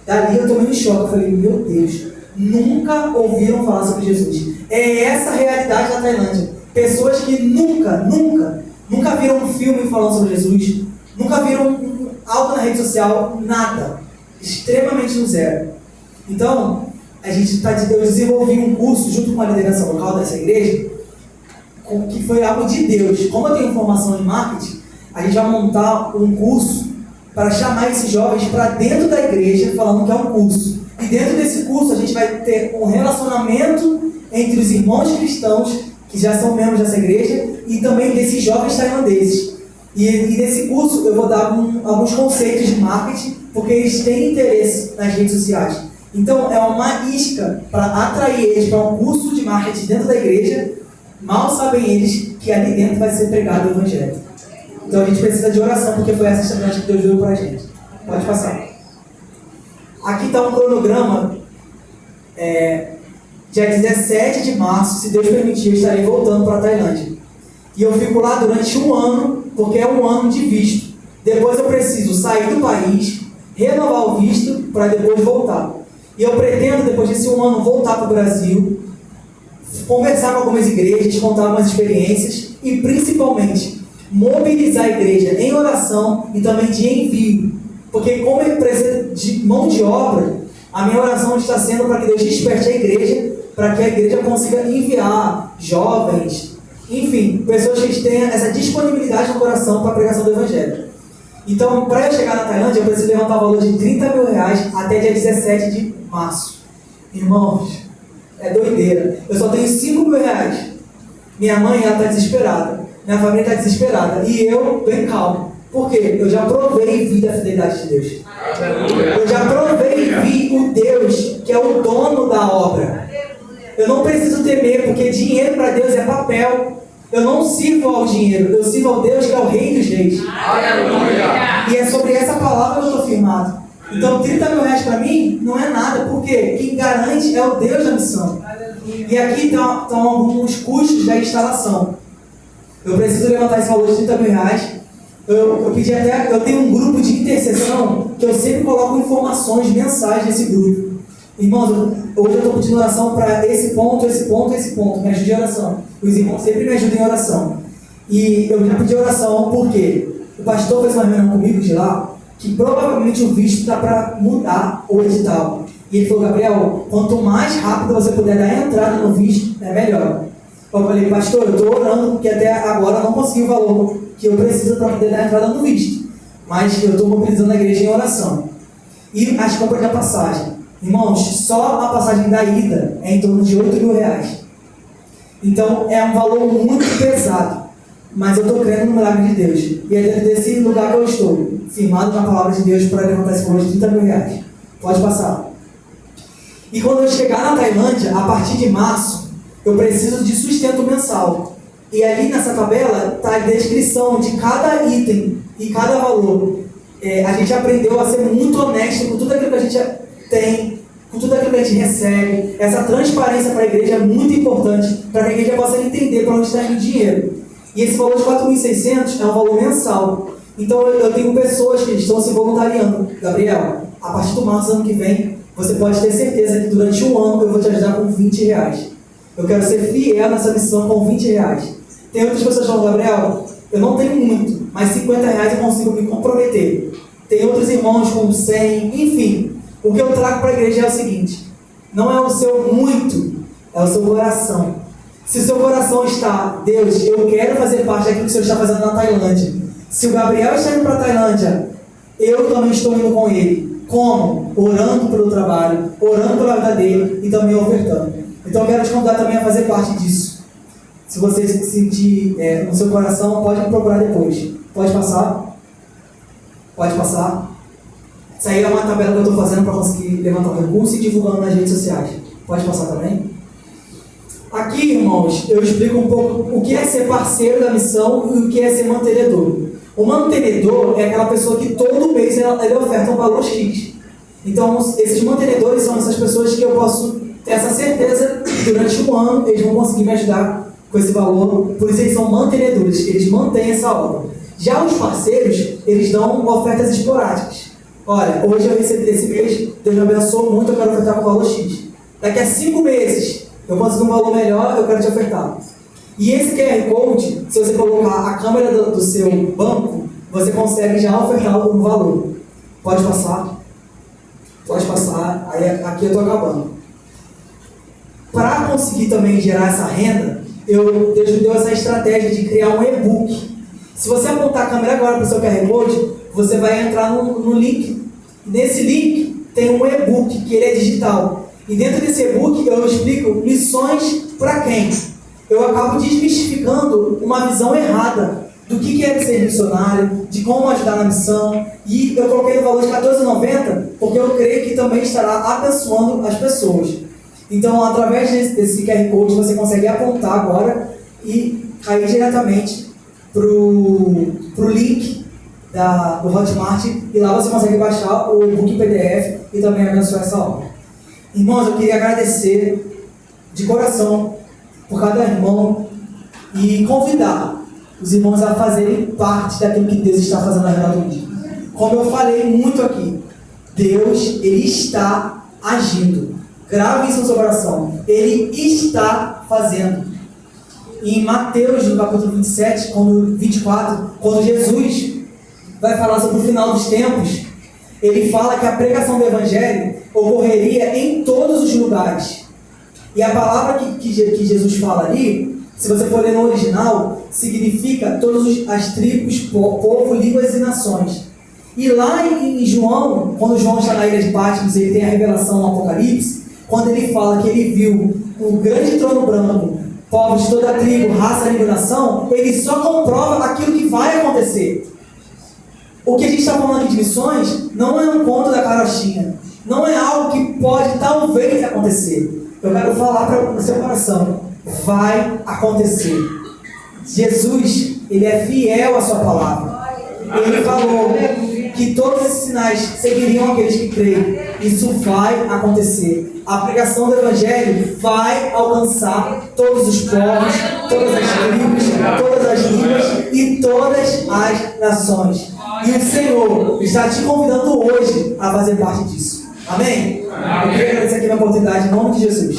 Dali eu tomei um choque, eu falei, meu Deus, nunca ouviram falar sobre Jesus. É essa a realidade da Tailândia. Pessoas que nunca viram um filme falando sobre Jesus, nunca viram algo na rede social, nada. Extremamente no zero. Então, eu desenvolvi um curso junto com a liderança local dessa igreja, que foi algo de Deus. Como eu tenho formação em marketing, a gente vai montar um curso para chamar esses jovens para dentro da igreja, falando que é um curso. E dentro desse curso a gente vai ter um relacionamento entre os irmãos cristãos, que já são membros dessa igreja, e também desses jovens tailandeses. E nesse curso eu vou dar alguns conceitos de marketing, porque eles têm interesse nas redes sociais. Então é uma isca para atrair eles para um curso de marketing dentro da igreja. Mal sabem eles que ali dentro vai ser pregado o evangelho. Então a gente precisa de oração, porque foi essa estratégia que Deus deu para a gente. Pode passar. Aqui está um cronograma. Dia 17 de março, se Deus permitir, eu estarei voltando para a Tailândia. E eu fico lá durante um ano, porque é um ano de visto. Depois eu preciso sair do país, renovar o visto, para depois voltar. E eu pretendo, depois desse um ano, voltar para o Brasil, conversar com algumas igrejas, contar algumas experiências e, principalmente, mobilizar a igreja em oração e também de envio. Porque, como ele precisa de mão de obra, a minha oração está sendo para que Deus desperte a igreja, para que a igreja consiga enviar jovens, enfim, pessoas que tenham essa disponibilidade no coração para a pregação do Evangelho. Então, para eu chegar na Tailândia, eu preciso levantar o valor de R$30 mil até dia 17 de março. Irmãos, é doideira. Eu só tenho R$5 mil. Minha mãe está desesperada. Minha família está desesperada. E eu, bem calmo. Por quê? Eu já provei e vi da fidelidade de Deus. Eu já provei e vi o Deus que é o dono da obra. Eu não preciso temer, porque dinheiro para Deus é papel. Eu não sirvo ao dinheiro, eu sirvo ao Deus que é o Rei dos Reis. Aleluia. E é sobre essa palavra que eu estou firmado. Então, R$30 mil para mim não é nada, porque quem garante é o Deus da missão. E aqui estão alguns custos da instalação. Eu preciso levantar esse valor de R$30 mil. Eu pedi até, eu tenho um grupo de intercessão que eu sempre coloco informações mensais nesse grupo. Irmãos, hoje eu estou pedindo oração para esse ponto. Me ajude em oração. Os irmãos sempre me ajudam em oração. E eu já pedi oração porque o pastor fez uma reunião comigo de lá, que provavelmente o visto está para mudar o edital. E ele falou, Gabriel, quanto mais rápido você puder dar a entrada no visto, é melhor. Eu falei, pastor, eu estou orando, porque até agora eu não consegui o valor que eu preciso para poder dar a entrada no visto. Mas eu estou mobilizando a igreja em oração. E as compras da passagem. Irmãos, só a passagem da ida é em torno de R$8 mil. Então é um valor muito pesado. Mas eu estou crendo no milagre de Deus. E é dentro desse lugar que eu estou, firmado na palavra de Deus para levantar esse valor de R$30 mil. Pode passar. E quando eu chegar na Tailândia, a partir de março, eu preciso de sustento mensal. E ali nessa tabela está a descrição de cada item e cada valor. A gente aprendeu a ser muito honesto com tudo aquilo que a gente tem, com tudo aquilo que a gente recebe. Essa transparência para a igreja é muito importante, para que a igreja possa entender para onde está indo o dinheiro. E esse valor de 4.600 é um valor mensal. Então eu tenho pessoas que estão se voluntariando. Gabriel, a partir do março do ano que vem, você pode ter certeza que durante um ano eu vou te ajudar com R$20. Eu quero ser fiel nessa missão com R$20. Tem outras pessoas que falam, Gabriel, eu não tenho muito, mas R$50 eu consigo me comprometer. Tem outros irmãos com 100, enfim. O que eu trago para a igreja é o seguinte: não é o seu muito, é o seu coração. Se o seu coração está, Deus, eu quero fazer parte daquilo que o Senhor está fazendo na Tailândia. Se o Gabriel está indo para a Tailândia, eu também estou indo com ele. Como? Orando pelo trabalho, orando pela vida dele e também ofertando. Então eu quero te convidar também a fazer parte disso. Se você se sentir no seu coração, pode me procurar depois. Pode passar? Pode passar? Isso aí é uma tabela que eu estou fazendo para conseguir levantar o recurso e divulgando nas redes sociais. Pode passar também? Aqui, irmãos, eu explico um pouco o que é ser parceiro da missão e o que é ser mantenedor. O mantenedor é aquela pessoa que todo mês ele oferta um valor X. Então, esses mantenedores são essas pessoas que eu posso ter essa certeza que durante um ano eles vão conseguir me ajudar com esse valor. Por isso eles são mantenedores, eles mantêm essa obra. Já os parceiros, eles dão ofertas esporádicas. Olha, hoje eu recebi esse mês, Deus me abençoou muito, eu quero ofertar com valor X. Daqui a 5 meses, eu consigo um valor melhor, eu quero te ofertar. E esse QR Code, se você colocar a câmera do seu banco, você consegue já ofertar um valor. Pode passar? Pode passar. Aí aqui eu estou acabando. Para conseguir também gerar essa renda, Deus me deu essa estratégia de criar um e-book. Se você apontar a câmera agora para o seu QR Code, você vai entrar no link. Nesse link tem um e-book, que ele é digital. E dentro desse e-book eu explico missões para quem? Eu acabo desmistificando uma visão errada do que é ser missionário, de como ajudar na missão. E eu coloquei no valor de R$14,90 porque eu creio que também estará abençoando as pessoas. Então, através desse QR Code, você consegue apontar agora e cair diretamente para o link do Hotmart, e lá você consegue baixar o e-book PDF e também abençoar essa obra. Irmãos, eu queria agradecer de coração por cada irmão e convidar os irmãos a fazerem parte daquilo que Deus está fazendo na redor do dia. Como eu falei muito aqui, Deus, Ele está agindo. Grave isso no seu coração. Ele está fazendo. Em Mateus, no capítulo 24, quando Jesus vai falar sobre o final dos tempos, ele fala que a pregação do Evangelho ocorreria em todos os lugares. E a palavra que Jesus fala ali, se você for ler no original, significa todas as tribos, povo, línguas e nações. E lá em João, quando João está na ilha de Patmos, ele tem a revelação no Apocalipse, quando ele fala que ele viu o grande trono branco, povos de toda a tribo, raça, língua e nação, ele só comprova aquilo que vai acontecer. O que a gente está falando aqui de missões não é um conto da carochinha. Não é algo que pode talvez acontecer. Eu quero falar para o seu coração. Vai acontecer. Jesus, Ele é fiel à sua palavra. Ele falou que todos esses sinais seguiriam aqueles que creem. Isso vai acontecer. A pregação do Evangelho vai alcançar todos os povos, todas as tribos, todas as línguas e todas as nações. E o Senhor está te convidando hoje a fazer parte disso. Amém? Eu queria agradecer aqui a oportunidade em nome de Jesus.